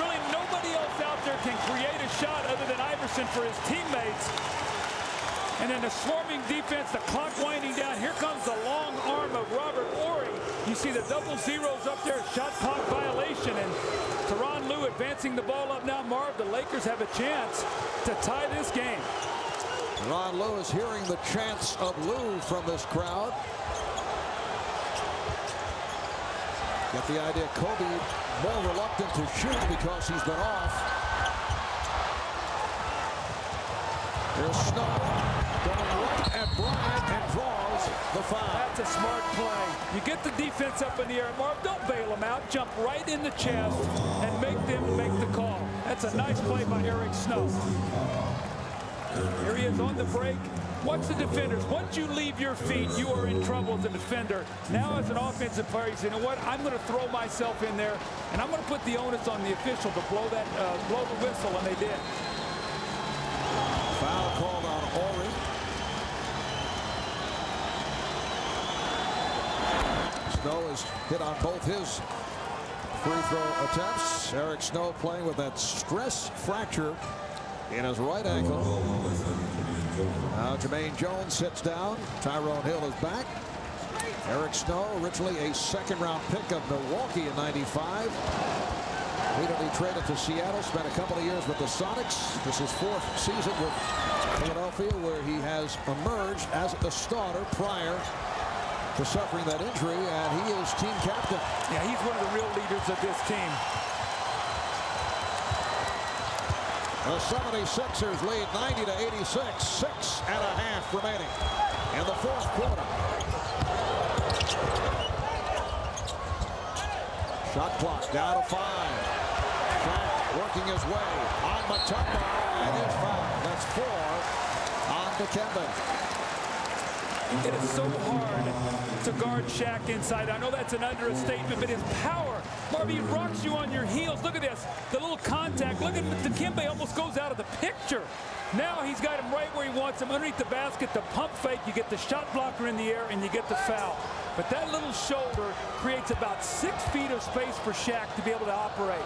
Really, nobody else out there can create a shot other than Iverson for his teammates. And then the swarming defense, the clock winding down. Here comes the long arm of Robert Horry. You see the double zeros up there, shot clock violation. And Tyrone Lou advancing the ball up now. Marv, the Lakers have a chance to tie this game. Tyrone Lou is hearing the chants of Lou from this crowd. Get the idea, Kobe more reluctant to shoot because he's been off. Here's Snow going right at Bryant and draws the foul. That's a smart play. You get the defense up in the air. Marv, don't bail them out. Jump right in the chest and make them make the call. That's a nice play by Eric Snow. Here he is on the break. Watch the defenders. Once you leave your feet, you are in trouble as a defender. Now as an offensive player, you say, you know what? I'm going to throw myself in there, and I'm going to put the onus on the official to blow the whistle, and they did. Foul called on Horry. Snow is hit on both his free throw attempts. Eric Snow playing with that stress fracture in his right ankle. Now Jermaine Jones sits down. Tyrone Hill is back. Eric Snow, originally a second-round pick of Milwaukee in '95. Immediately traded to Seattle, spent a couple of years with the Sonics. This is his fourth season with Philadelphia, where he has emerged as the starter prior to suffering that injury, and he is team captain. Yeah, he's one of the real leaders of this team. The 76ers lead 90-86, 6.5 remaining in the fourth quarter. Shot clock down to 5. Shaq working his way on Mutombo, and his foul. That's 4 on Dikembe. It is so hard to guard Shaq inside. I know that's an understatement, but his power, Marvin, he rocks you on your heels. Look at this, the little contact. Look at Dikembe, almost goes out of the picture. Now he's got him right where he wants him, underneath the basket, the pump fake. You get the shot blocker in the air, and you get the foul. But that little shoulder creates about 6 feet of space for Shaq to be able to operate.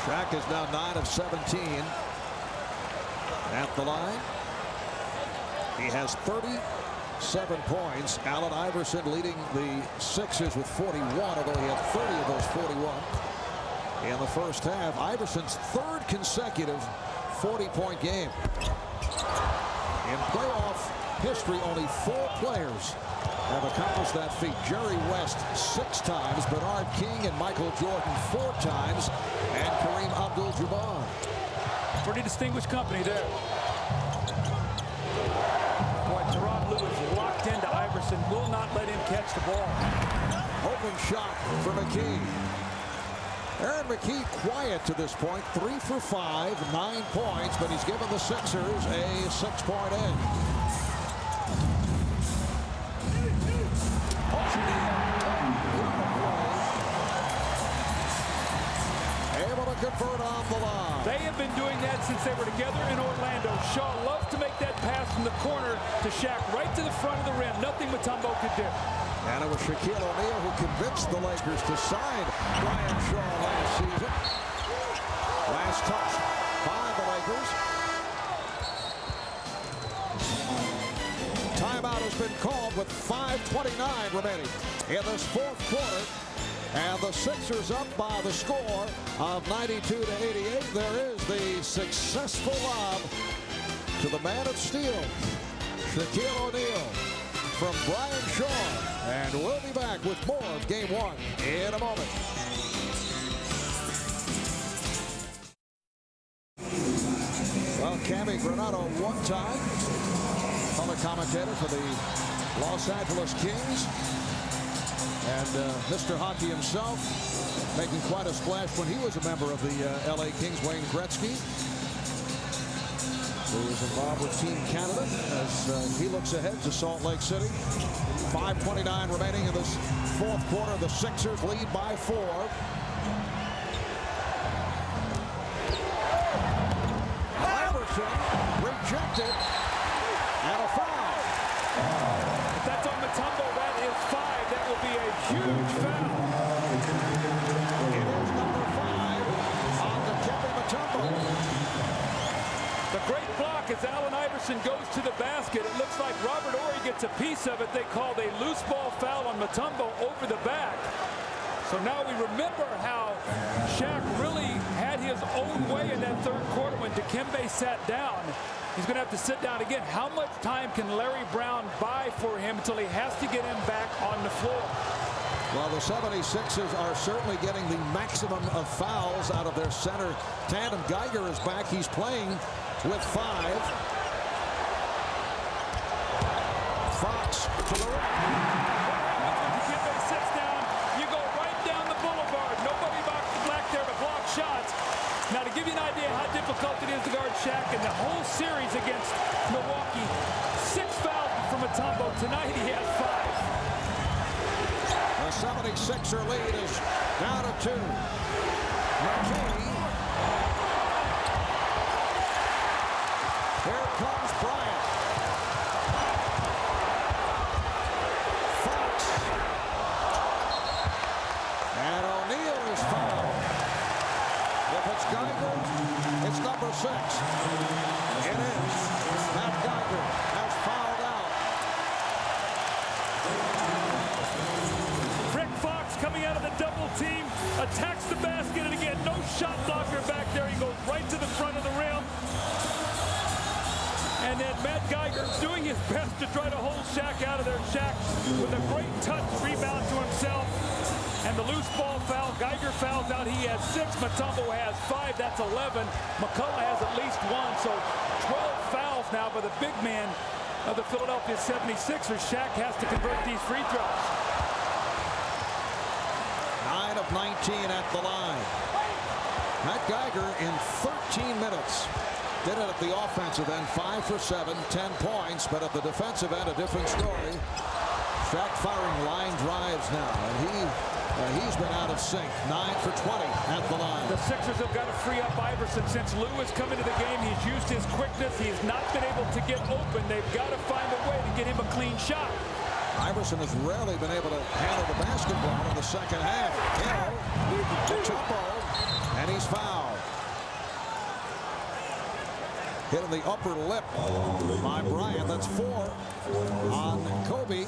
Shaq is now 9 of 17 at the line. He has 37 points. Allen Iverson leading the Sixers with 41, although he had 30 of those 41 in the first half. Iverson's third consecutive 40-point game. In playoff history, only 4 players have accomplished that feat. Jerry West 6 times, Bernard King and Michael Jordan 4 times, and Kareem Abdul-Jabbar. Pretty distinguished company there. Boy, Tyrone Lou is locked into Iverson. Will not let him catch the ball. Open shot for McKee. Aaron McKee quiet to this point. 3 for 5, 9 points, but he's given the Sixers a 6-point edge. Able to convert on the line. They have been doing that since they were together in Orlando. Shaw loves to make that pass from the corner to Shaq right to the front of the rim. Nothing Mutombo could do. And it was Shaquille O'Neal who convinced the Lakers to sign Bryant Shaw last season. Last touch by the Lakers. Timeout has been called with 5:29 remaining in this fourth quarter. And the Sixers up by the score of 92-88. There is the successful lob to the man of steel, Shaquille O'Neal, from Bryant Shaw. And we'll be back with more of Game 1 in a moment. Well, Cammy Granado one-time color commentator for the Los Angeles Kings. And Mr. Hockey himself making quite a splash when he was a member of the LA Kings, Wayne Gretzky. who is involved with Team Canada as he looks ahead to Salt Lake City. 5:29 remaining in this fourth quarter. The Sixers lead by 4. Iverson rejected and a foul. If that's on Mutombo, that is 5. That will be a huge foul. It is number 5 on Dikembe Mutombo. The great block as Allen Iverson goes to the basket. It looks like Robert Horry gets a piece of it. They called a loose ball foul on Mutombo over the back. So now we remember how Shaq really had his own way in that third quarter when Dikembe sat down. He's going to have to sit down again. How much time can Larry Brown buy for him until he has to get him back on the floor? Well, the 76ers are certainly getting the maximum of fouls out of their center tandem. Geiger is back. He's playing with 5. Fox to the right. Dikembe sits down. You go right down the boulevard. Nobody back there to block shots. Now, to give you an idea how difficult it is to guard Shaq in the whole series against Milwaukee, 6 fouls from Mutombo. Tonight he has 5. The 76er lead is down to 2. McKee. Here comes Bryant. Fox. And O'Neal is fouled. If it's Geiger, it's number 6. It is. Matt Geiger has fouled out. Coming out of the double team, attacks the basket, and again, no shot blocker back there. He goes right to the front of the rim. And then Matt Geiger doing his best to try to hold Shaq out of there. Shaq with a great touch rebound to himself. And the loose ball foul, Geiger fouls out. He has 6. Mutombo has 5. That's 11. McCullough has at least 1. So 12 fouls now by the big man of the Philadelphia 76ers. Shaq has to convert these free throws. 9 of 19 at the line. Matt Geiger in 13 minutes did it at the offensive end. 5 for 7, 10 points, but at the defensive end, a different story. Shaq firing line drives now, and he's been out of sync. 9 for 20 at the line. The Sixers have got to free up Iverson. Since Lou has come into the game, he's used his quickness. He's not been able to get open. They've got to find a way to get him a clean shot. Iverson has rarely been able to handle the basketball in the second half. Mutombo, and he's fouled. Hit in the upper lip by Bryant. That's 4 on Kobe.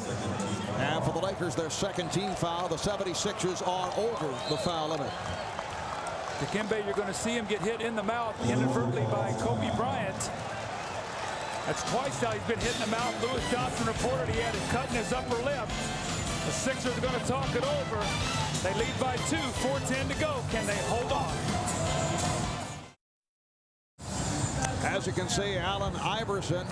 And for the Lakers, their second team foul. The 76ers are over the foul limit. Dikembe, you're going to see him get hit in the mouth inadvertently by Kobe Bryant. That's twice now he's been hit in the mouth. Lewis Johnson reported he had a cut in his upper lip. The Sixers are going to talk it over. They lead by 2, 4:10 to go. Can they hold on? As you can see, Allen Iverson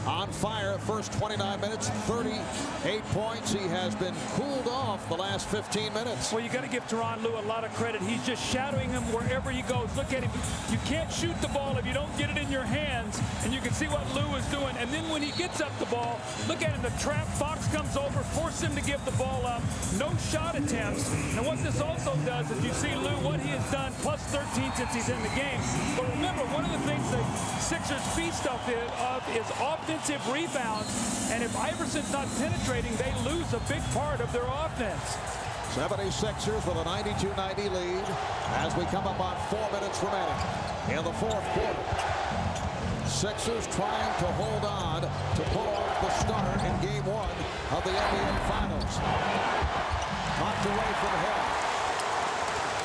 on fire. First 29 minutes, 38 points. He has been cooled off the last 15 minutes. Well, you got to give Tyrone Lue a lot of credit. He's just shadowing him wherever he goes. Look at him. You can't shoot the ball if you don't get it in your hands. And you can see what Lue is doing. And then when he gets up the ball, look at him. The trap. Fox comes over, force him to give the ball up. No shot attempts. And what this also does is you see Lue, what he has done, plus 13 since he's in the game. But remember, one of the things the Sixers feast off is offensive rebounds. And if Iverson's not penetrating, they lose a big part of their offense. 76ers with a 92-90 lead as we come up on 4 minutes remaining in the fourth quarter. Sixers trying to hold on to pull off the start in Game 1 of the NBA Finals. Knocked away from him.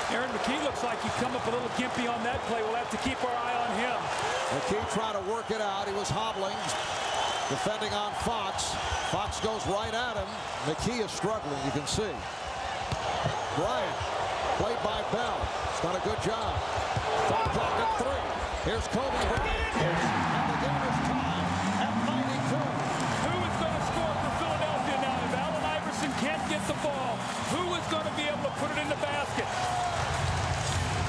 Aaron McKee looks like he come up a little gimpy on that play. We'll have to keep our eye on him. McKee trying to work it out. He was hobbling, defending on Fox. Fox goes right at him. McKee is struggling, you can see. Bryant, played by Bell. He's done a good job. Shot clock at 3. Here's Kobe Bryant. And the game is tied at 92. Who is going to score for Philadelphia now? If Allen Iverson can't get the ball, who is going to be able to put it in the basket?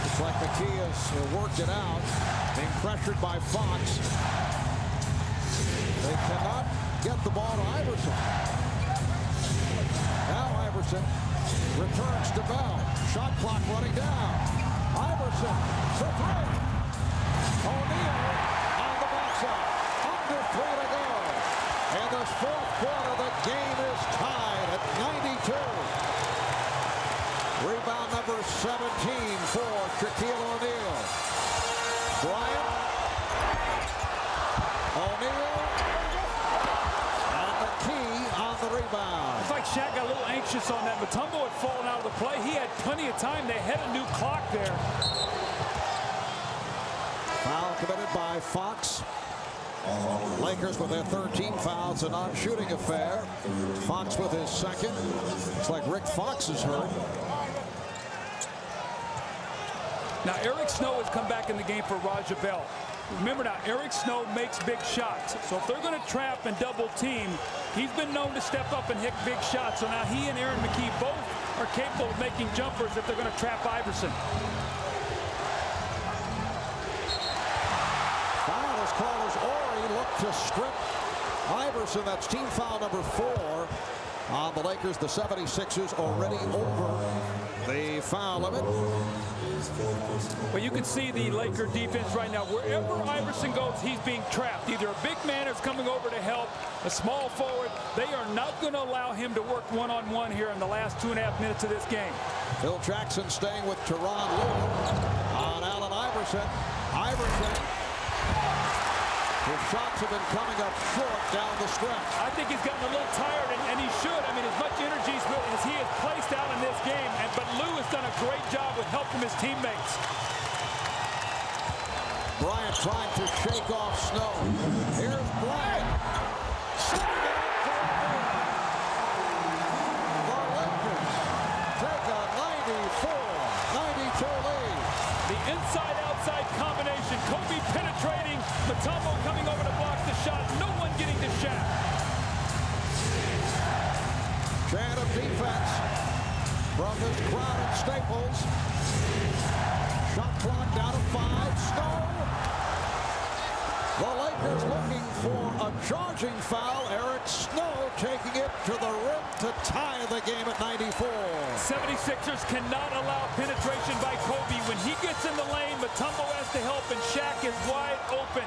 It's like McKee has worked it out. Being pressured by Fox. They cannot get the ball to Iverson. Now Iverson returns to Bell. Shot clock running down. Iverson for three. O'Neal on the backside. Under 3 to go. In this fourth quarter, the game is tied at 92. Rebound number 17 for Shaquille O'Neal. Bryant. O'Neal. And the key on the rebound. It's like Shaq got a little anxious on that. Mutombo had fallen out of the play. He had plenty of time. They had a new clock there. Foul committed by Fox. Lakers with their 13 fouls, a non-shooting affair. Fox with his second. Looks like Rick Fox is hurt. Now, Eric Snow has come back in the game for Raja Bell. Remember now, Eric Snow makes big shots. So if they're going to trap and double team, he's been known to step up and hit big shots. So now he and Aaron McKee both are capable of making jumpers if they're going to trap Iverson. Foul is called as Ori looked to strip Iverson. That's team foul number 4 on the Lakers. The 76ers already over the foul limit. Well, you can see the Laker defense right now. Wherever Iverson goes, he's being trapped. Either a big man is coming over to help, a small forward. They are not going to allow him to work one-on-one here in the last 2.5 minutes of this game. Phil Jackson staying with Tyrone on Allen Iverson. Iverson. His shots have been coming up short down the stretch. I think he's gotten a little tired, and he should. I mean, as much energy as he has placed out in this game, but Lou has done a great job with help from his teammates. Bryant trying to shake off Snow. Here's Bryant. Setting it up for a lead. The Lakers take a 94-92 lead. The inside-outside combination. Kobe penetrating. Mutombo coming over to block the shot. No one getting to Shaq. Chant of defense from this crowd at Staples. Shot clock down to 5. Snow. The Lakers looking for a charging foul. Eric Snow taking it to the rim to tie the game at 94. 76ers cannot allow penetration by Kobe. When he gets in the lane, Mutombo has to help, and Shaq is wide open.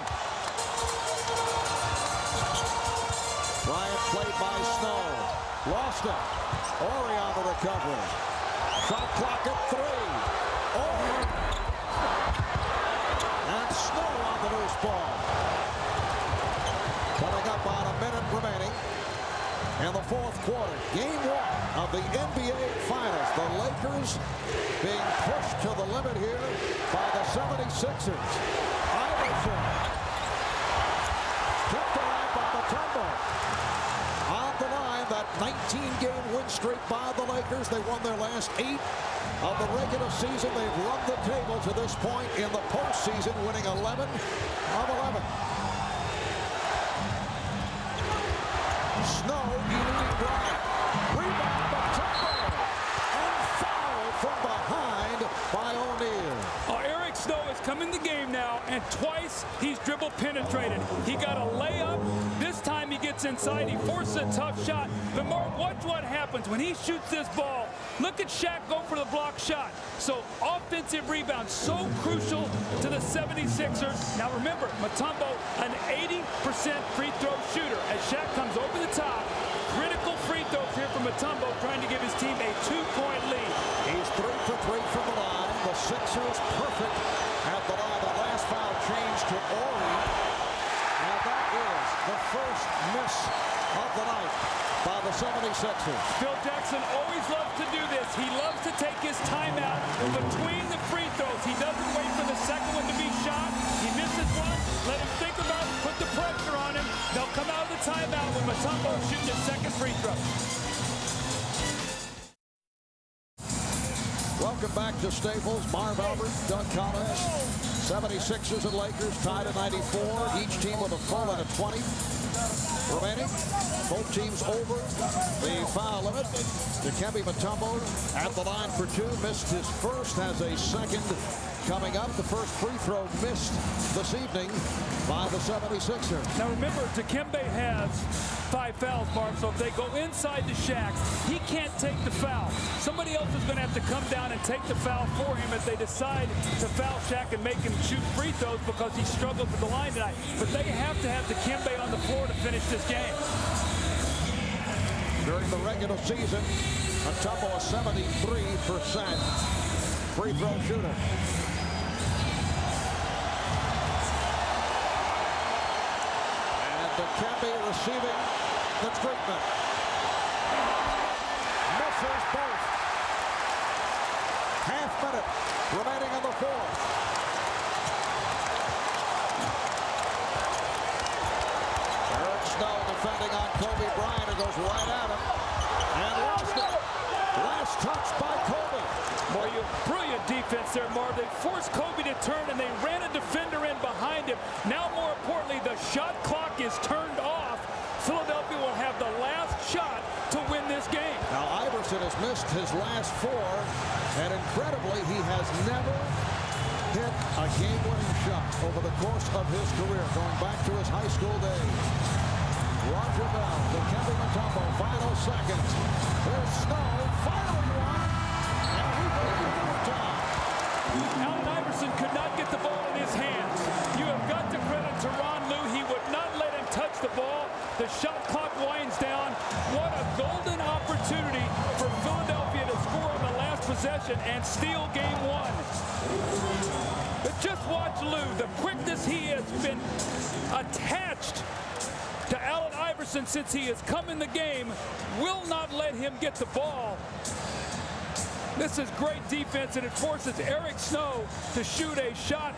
Bryant played by Snow. Lost it. Ori on the recovery. Shot clock at 3. Ori. And Snow on the loose ball. Coming up on a minute remaining in the fourth quarter. Game 1 of the NBA Finals. The Lakers being pushed to the limit here by the 76ers. Iverson. Kept alive by Mutombo. On the line, that 19-game win streak by the Lakers. They won their last 8 of the regular season. They've run the table to this point in the postseason, winning 11 of 11. Snow eluding Bryant. Rebound Mutombo. And fouled from behind by O'Neal. Oh, Eric Snow has come in the game now, and twice he's dribble penetrated. He got a layup. This time he gets inside. He forces a tough shot. But Mark, watch what happens when he shoots this ball. Look at Shaq go for the block shot. So offensive rebound, so crucial to the 76ers. Now remember, Mutombo, an 80% free throw shooter. As Shaq comes over the top, critical free throws here from Mutombo, trying to give his team a 2-point lead. He's 3 for 3 from the line. The Sixers perfect at the line. The last foul changed to Ori. And that is the first miss of the night by the 76ers. Phil Jackson always loves to do this. He loves to take his timeout between the free throws. He doesn't wait for the second one to be shot. He misses one. Let him think about it. Put the pressure on him. They'll come out of the timeout when Mutombo shoots his second free throw. Welcome back to Staples. Marv Albert, Doug Collins. 76ers and Lakers tied at 94. Each team with a full and a 20 remaining. Both teams over the foul limit. Dikembe Mutombo at the line for 2. Missed his first, has a second coming up. The first free throw missed this evening by the 76ers. Now remember, Dikembe has 5 fouls, Mark, so if they go inside to Shaq, he can't take the foul. Somebody else is going to have to come down and take the foul for him if they decide to foul Shaq and make him shoot free throws because he struggled to the line tonight. But they have to have Dikembe on the floor to finish this game. During the regular season, Mutombo a 73% free throw shooter. Dikembe receiving the treatment. Misses both. Half minute remaining in the fourth. Eric Snow defending on Kobe Bryant, who goes right at him. And lost it. Last touch by Kobe. Boy, brilliant defense there, Marv. They forced Kobe to turn, and they ran a defender in behind him. Now, more importantly, the shot clock is turned off. Philadelphia will have the last shot to win this game. Now, Iverson has missed his last 4, and incredibly, he has never hit a game-winning shot over the course of his career, going back to his high school days. Roger Bell, Dikembe Mutombo, final seconds. There's Snow, finally one, and we go to overtime. Allen Iverson could not get the ball in his hands. You have got to credit Tyrone. He would not let him touch the ball. The shot clock winds down. What a golden opportunity for Philadelphia to score on the last possession and steal game 1. But just watch Lou. The quickness he has been attached to Allen Iverson since he has come in the game will not let him get the ball. This is great defense, and it forces Eric Snow to shoot a shot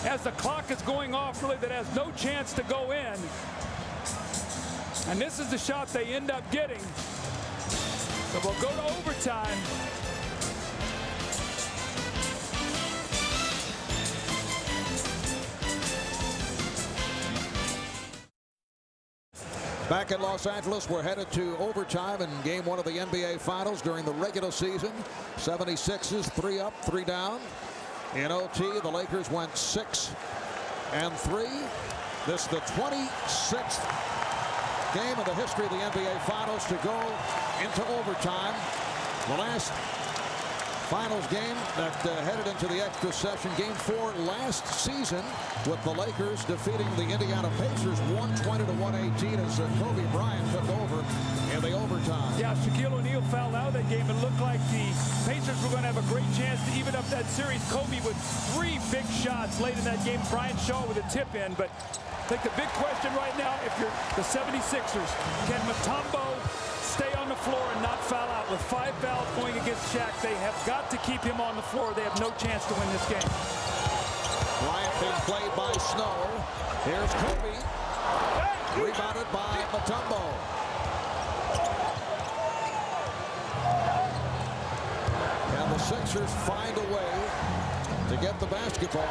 as the clock is going off, really, that has no chance to go in. And this is the shot they end up getting. So we'll go to overtime. Back in Los Angeles, we're headed to overtime in game 1 of the NBA Finals during the regular season. 76ers 3 up, 3 down. In OT, the Lakers went 6-3. This is the 26th game of the history of the NBA Finals to go into overtime. The last Finals game that headed into the extra session, game 4 last season, with the Lakers defeating the Indiana Pacers 120-118 as Kobe Bryant took over in the overtime. Yeah, Shaquille O'Neal fouled out of that game. It looked like the Pacers were going to have a great chance to even up that series. Kobe with 3 big shots late in that game. Bryant Shaw with a tip in, but I think the big question right now, if you're the 76ers, can Mutombo stay on the floor and not foul out? With 5 fouls going against Shaq, they have got to keep him on the floor. They have no chance to win this game. Bryant being played by Snow. Here's Kobe. Rebounded by Mutombo. And the Sixers find a way to get the basketball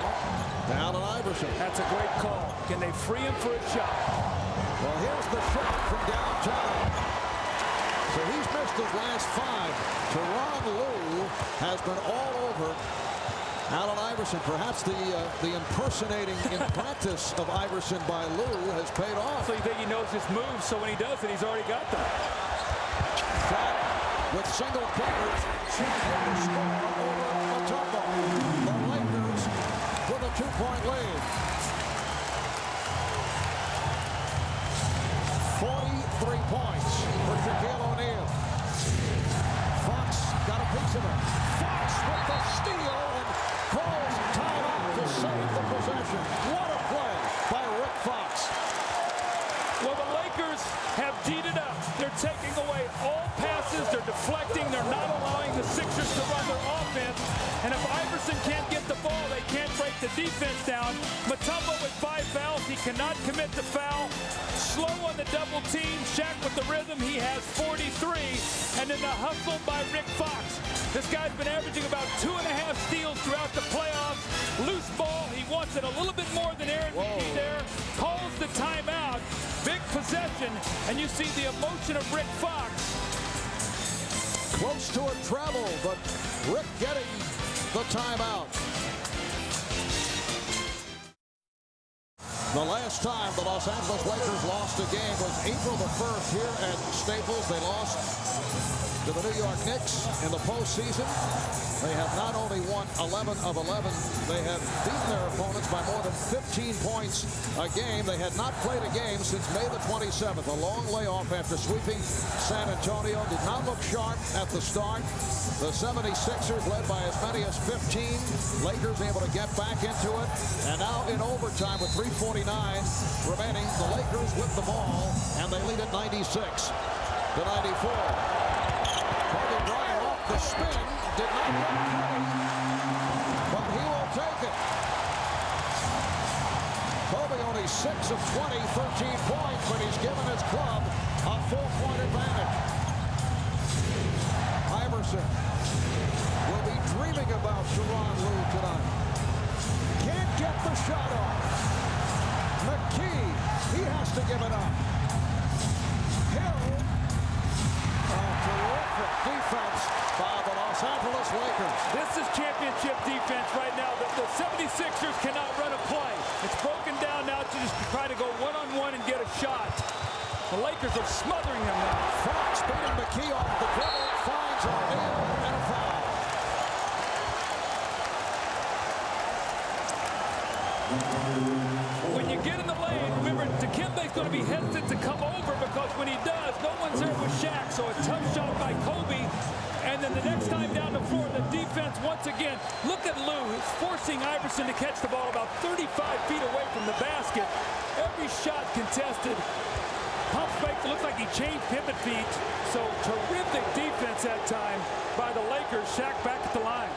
to Allen Iverson. That's a great call. Can they free him for a shot? Well, here's the shot from downtown. So he's missed his last 5. Tyrone Lue has been all over Allen Iverson. Perhaps the impersonating in practice of Iverson by Lue has paid off. So you think he knows his moves, so when he does it, he's already got them. Shot with single fingers. And the score over Mutombo. The Lakers with a 2-point lead. 43 points for Shaquille O'Neal. Fox got a piece of it. Fox with the steal and calls timeout to save the possession. What a play by Rick Fox. Well, the Lakers have D'd it up. They're taking away all passes. They're deflecting. They're not allowing the Sixers to run their offense. And if Iverson can't get the ball, they can't break the defense down. Mutombo with 5 fouls. He cannot commit the foul. Slow on the double team. Shaq with the rhythm. He has 43. And then the hustle by Rick Fox. This guy's been averaging about 2.5 steals throughout the playoffs. Loose ball. He wants it a little bit more than Aaron McKee there. Calls the timeout. Big possession. And you see the emotion of Rick Fox. Close to a travel, but Rick getting the timeout. The last time the Los Angeles Lakers lost a game was April the 1st here at Staples. They lost to the New York Knicks in the postseason. They have not only won 11 of 11, they have beaten their opponents by more than 15 points a game. They had not played a game since May the 27th. A long layoff after sweeping San Antonio. Did not look sharp at the start. The 76ers led by as many as 15. Lakers able to get back into it. And now in overtime with 3:49 remaining, the Lakers with the ball, and they lead at 96 to 94. Kobe Bryant off the spin. Did not run, but he will take it. Kobe only 6 of 20, 13 points, but he's given his club a 4-point advantage. Iverson will be dreaming about Tyrone tonight. Can't get the shot off. McKee, he has to give it up. Hill, a terrific defense by the Los Angeles Lakers. This is championship defense right now. The 76ers cannot run a play. It's broken down now to just try to go one-on-one and get a shot. The Lakers are smothering them now. Fox beating McKee off the dribble, finds a nail and a foul. When you get in the lane, remember, Dikembe's going to be hesitant to come over because when he does, no one's there with Shaq. So a tough shot by Kobe. And then the next time down the floor, the defense once again. Look at Lou. He's forcing Iverson to catch the ball about 35 feet away from the basket. Every shot contested. Pump fake, looks like he changed pivot feet. So terrific defense that time by the Lakers. Shaq back at the line.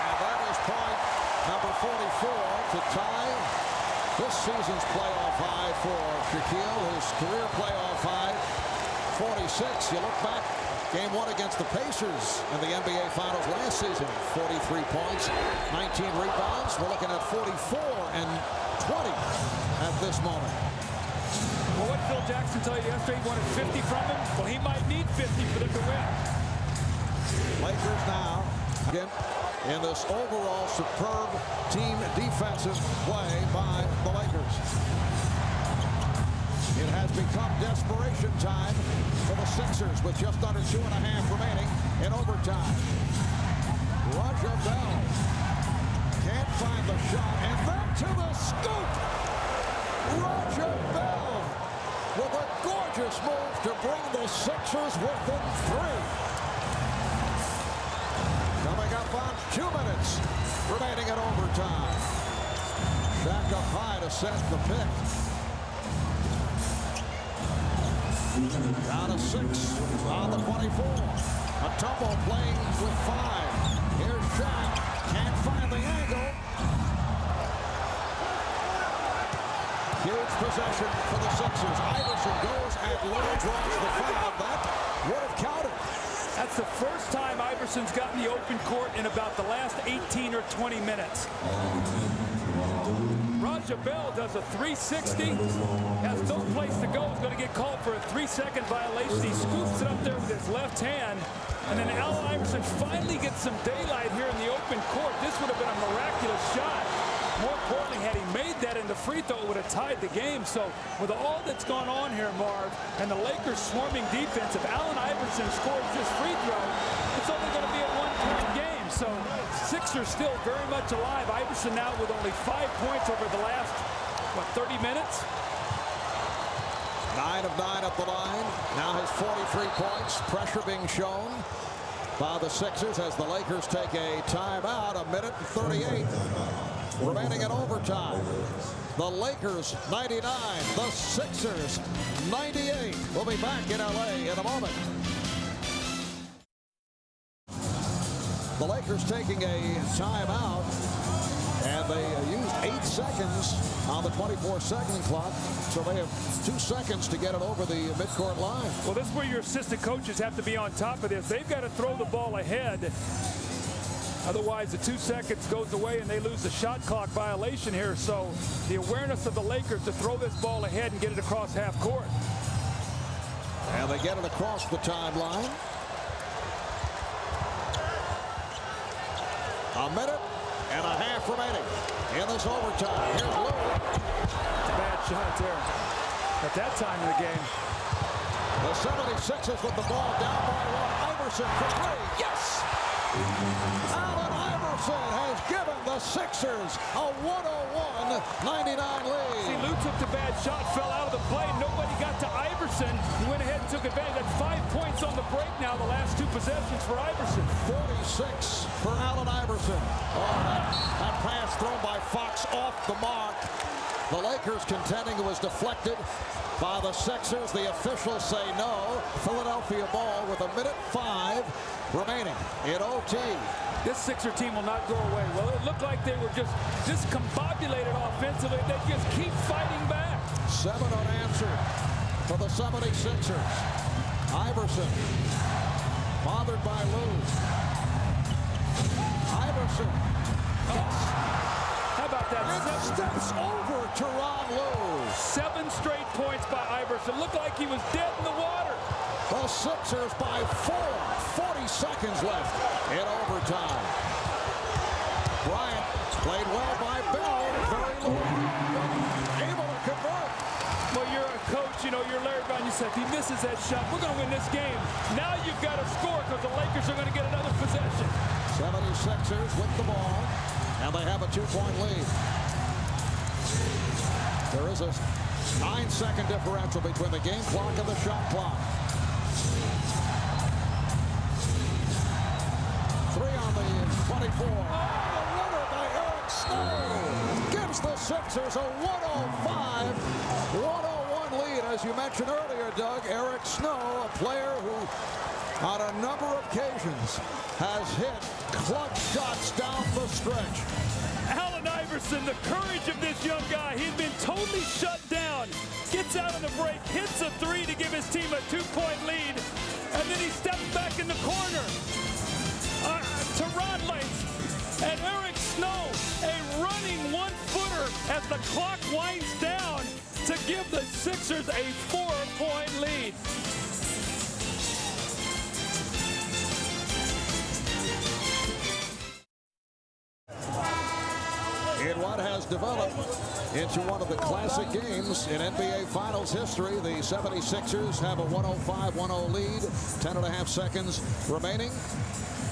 And that is point number 44 to tie this season's playoff high for Shaquille. His career playoff high, 46. You look back, game 1 against the Pacers in the NBA Finals last season. 43 points, 19 rebounds. We're looking at 44 and 20 at this moment. Well, what did Phil Jackson tell you yesterday? He wanted 50 from him. Well, he might need 50 for them to win. Lakers now again in this overall superb team defensive play by the Lakers. It has become desperation time for the Sixers with just under 2.5 remaining in overtime. Raja Bell can't find the shot, and then to the scoop. Raja Bell with a gorgeous move to bring the Sixers within 3. Coming up on 2 minutes remaining in overtime. Shaq up high to set the pick. Down to 6 on the 24. Mutombo playing with 5. Here's Shaq. Can't find the angle. Huge possession for the Sixers. Iverson goes at low, draws the foul. That would have counted. That's the first time Iverson's gotten the open court in about the last 18 or 20 minutes. Raja Bell does a 360, has no place to go, is going to get called for a 3-second violation. He scoops it up there with his left hand, and then Allen Iverson finally gets some daylight here in the open court. This would have been a miraculous shot. More importantly, had he made that in the free throw, it would have tied the game. So with all that's gone on here, Marv, and the Lakers swarming defense, if Allen Iverson scores this free throw, it's only going to be a 1-point game. So Sixers still very much alive. Iverson now with only 5 points over the last, 30 minutes? 9 of 9 up the line. Now has 43 points. Pressure being shown by the Sixers as the Lakers take a timeout. 1:38 remaining in overtime. The Lakers 99, the Sixers 98. We'll be back in LA in a moment. The Lakers taking a timeout, and they used 8 seconds on the 24-second clock, so they have 2 seconds to get it over the midcourt line. Well, this is where your assistant coaches have to be on top of this. They've got to throw the ball ahead. Otherwise, the 2 seconds goes away and they lose the shot clock violation here. So the awareness of the Lakers to throw this ball ahead and get it across half court. And they get it across the timeline. 1.5 minutes remaining in this overtime. Here's Lou. Bad shot there at that time in the game. The 76ers with the ball down by one. Iverson for three. Yes! Allen Iverson has given the Sixers a 101-99 lead. See, Lou took the bad shot, fell out of the play. Nobody got to Iverson. He went ahead and took advantage. That's 5 points on the break now, the last 2 possessions for Iverson. 46 for Allen Iverson. Oh, that pass thrown by Fox off the mark. The Lakers contending it was deflected by the Sixers. The officials say no. Philadelphia ball with 1:05 remaining in OT. This Sixer team will not go away. Well, it looked like they were just discombobulated offensively. They just keep fighting back. 7 unanswered for the 76ers. Iverson bothered by Lou. Iverson. How about that? And steps over Tyrone Lue. 7 straight points by Iverson. Looked like he was dead in the water. The Sixers by 4. 40 seconds left in overtime. Bryant played well by Bell. Very low. Able to convert. Well, you're a coach, you know, you're Larry Brown. You said, if he misses that shot, we're going to win this game. Now you've got to score because the Lakers are going to get another possession. 76ers with the ball, and they have a 2-point lead. There is a 9-second differential between the game clock and the shot clock. 3 on the 24. Oh, the winner by Eric Snow gives the Sixers a 105-101 lead. As you mentioned earlier, Doug, Eric Snow, a player who on a number of occasions has hit clutch shots down the stretch. Allen Iverson, the courage of this young guy. He's been totally shut down. Gets out on the break, hits a 3 to give his team a 2-point lead, and then he steps back in the corner. Tyrone lights, and Eric Snow, a running 1-footer as the clock winds down to give the Sixers a 4-point lead. In what has developed into one of the classic games in NBA Finals history, the 76ers have a 105-100 lead, 10.5 seconds remaining.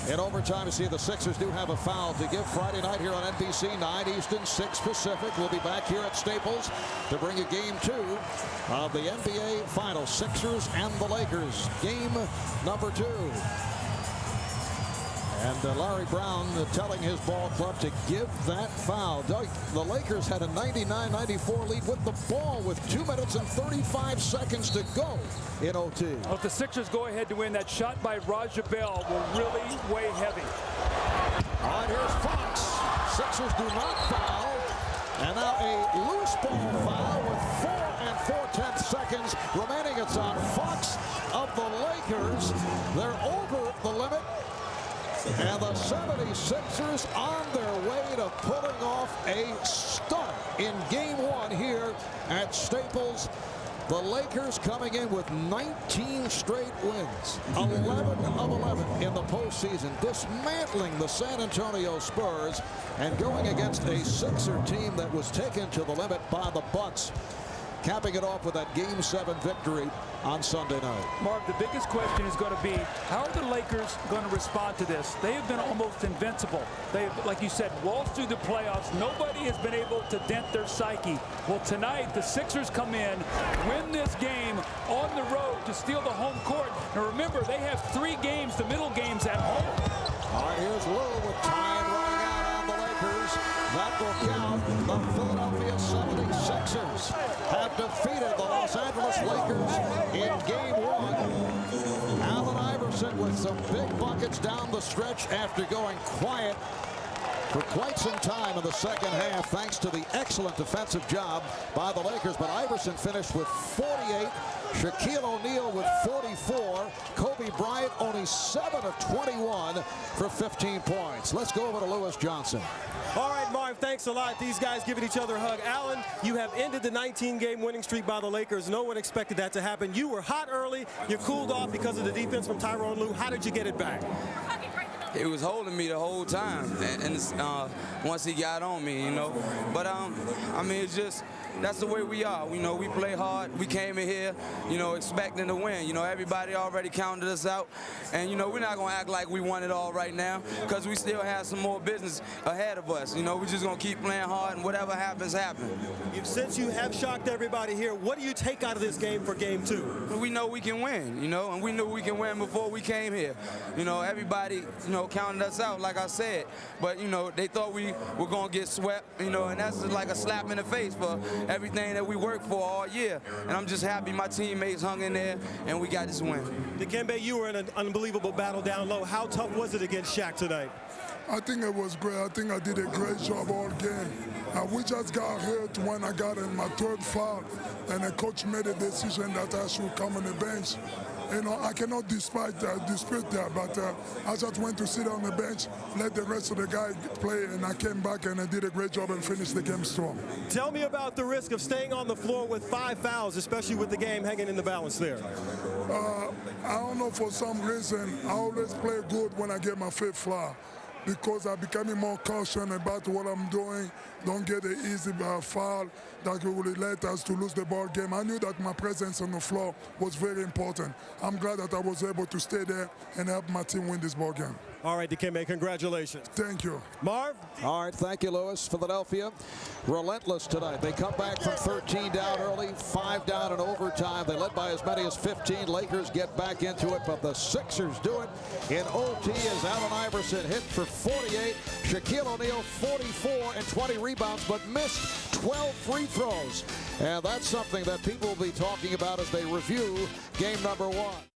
In overtime, you see the Sixers do have a foul to give Friday night here on NBC, 9 Eastern, 6 Pacific. We'll be back here at Staples to bring you game 2 of the NBA Finals, Sixers and the Lakers, game number 2. And Larry Brown telling his ball club to give that foul. Doug, the Lakers had a 99-94 lead with the ball with 2 minutes and 35 seconds to go in OT. Well, if the Sixers go ahead to win, that shot by Raja Bell will really weigh heavy. All right, here's Fox. Sixers do not foul. And now a loose ball foul with 4 4/10 seconds remaining. It's on Fox of the Lakers. They're over the limit. And the 76ers on their way to pulling off a stunner in game 1 here at Staples. The Lakers coming in with 19 straight wins, 11 of 11 in the postseason, dismantling the San Antonio Spurs and going against a Sixer team that was taken to the limit by the Bucks, capping it off with that Game 7 victory on Sunday night. Mark, the biggest question is going to be, how are the Lakers going to respond to this? They have been almost invincible. They, like you said, waltzed through the playoffs. Nobody has been able to dent their psyche. Well, tonight, the Sixers come in, win this game on the road to steal the home court. And remember, they have 3 games, the middle games at home. All right, here's Lou with time running out on the Lakers. That will count. The Philadelphia 76ers have defeated the Los Angeles Lakers in game 1. Allen Iverson with some big buckets down the stretch after going quiet for quite some time in the second half, thanks to the excellent defensive job by the Lakers. But Iverson finished with 48. Shaquille O'Neal with 44. Kobe Bryant only 7 of 21 for 15 points. Let's go over to Lewis Johnson. All right, Marv, thanks a lot. These guys giving each other a hug. Allen, you have ended the 19-game winning streak by the Lakers. No one expected that to happen. You were hot early. You cooled off because of the defense from Tyrone Lue. How did you get it back? he was holding me the whole time, and once he got on me, you know. But I mean, it's just that's the way we are. You know, we play hard. We came in here, you know, expecting to win. You know, everybody already counted us out, and you know, we're not gonna act like we won it all right now, because we still have some more business ahead of us. You know, we're just gonna keep playing hard, and whatever happens, happens. Since you have shocked everybody here, what do you take out of this game for game 2? We know we can win, you know, and we knew we can win before we came here. You know, everybody, you know, counted us out, like I said, but you know, they thought we were gonna get swept, you know, and that's just like a slap in the face for everything that we worked for all year. And I'm just happy my teammates hung in there and we got this win. Dikembe, you were in an unbelievable battle down low. How tough was it against Shaq tonight? I think it was great. I think I did a great job all game. We just got hurt when I got in my 3rd foul, and the coach made a decision that I should come on the bench. You know, I cannot dispute that, but I just went to sit on the bench, let the rest of the guys play, and I came back and I did a great job and finished the game strong. Tell me about the risk of staying on the floor with 5 fouls, especially with the game hanging in the balance there. I don't know, for some reason, I always play good when I get my 5th foul, because I'm becoming more cautious about what I'm doing. Don't get an easy foul that will let us to lose the ball game. I knew that my presence on the floor was very important. I'm glad that I was able to stay there and help my team win this ball game. All right, Dikembe, congratulations. Thank you. Marv? All right, thank you, Lewis. Philadelphia, relentless tonight. They come back from 13 down early, 5 down in overtime. They led by as many as 15. Lakers get back into it, but the Sixers do it in OT as Allen Iverson hit for 48. Shaquille O'Neal 44 and 20 rebounds, but missed 12 free throws. And that's something that people will be talking about as they review game number 1.